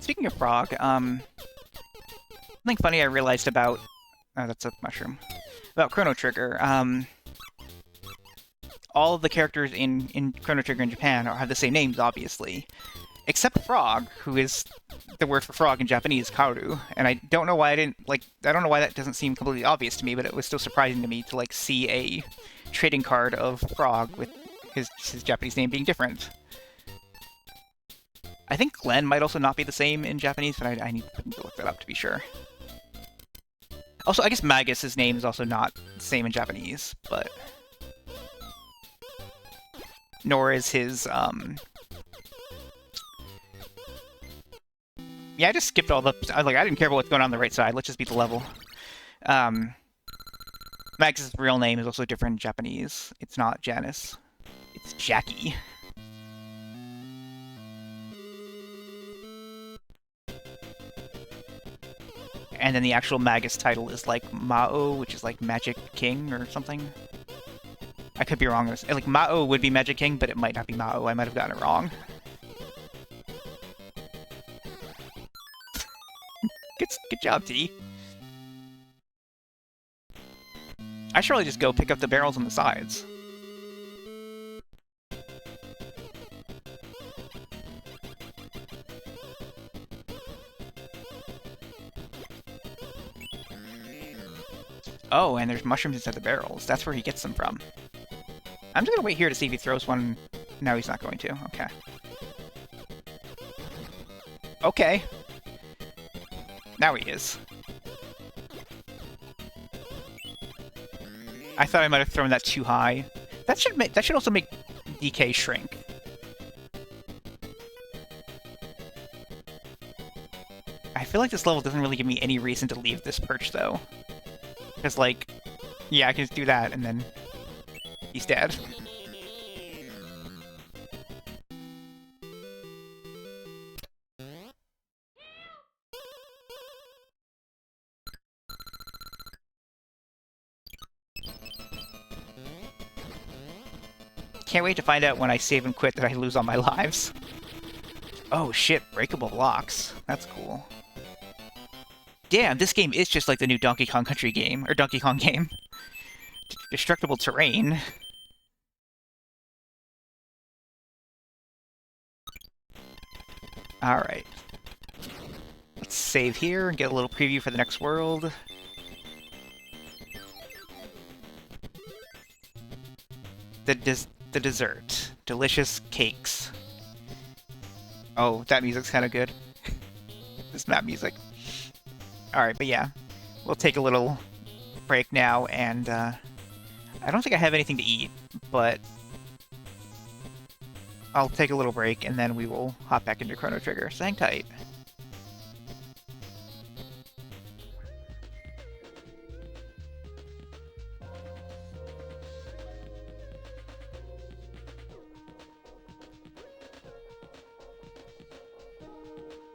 Speaking of Frog, something funny I realized about... Oh, that's a mushroom. About Chrono Trigger. All of the characters in Chrono Trigger in Japan have the same names, obviously. Except Frog, who is the word for frog in Japanese, Karu. And I don't know why I didn't, like, I don't know why that doesn't seem completely obvious to me, but it was still surprising to me to, like, see a trading card of Frog with his Japanese name being different. I think Glenn might also not be the same in Japanese, but I need to look that up to be sure. Also, I guess Magus' name is also not the same in Japanese, but... Nor is his, Yeah, I just skipped all the... I didn't care about what's going on the right side. Let's just beat the level. Magus' real name is also different in Japanese. It's not Janice. It's Jackie. And then the actual Magus title is, like, Mao, which is, like, Magic King or something. I could be wrong. Like, Mao would be Magic King, but it might not be Mao. I might have gotten it wrong. Good job, T. I should really just go pick up the barrels on the sides. Oh, and there's mushrooms inside the barrels. That's where he gets them from. I'm just gonna wait here to see if he throws one. No, he's not going to. Okay. Okay. Now he is. I thought I might have thrown that too high. That should also make DK shrink. I feel like this level doesn't really give me any reason to leave this perch, though. Because, like, yeah, I can just do that, and then he's dead. Can't wait to find out when I save and quit that I lose all my lives. Oh shit, breakable blocks. That's cool. Damn, this game is just like the new Donkey Kong Country game, or Donkey Kong game. Destructible terrain. Alright. Let's save here and get a little preview for the next world. The dessert. Delicious cakes. Oh, that music's kind of good. This map music. Alright, but yeah. We'll take a little break now, and I don't think I have anything to eat, but I'll take a little break, and then we will hop back into Chrono Trigger. So hang tight.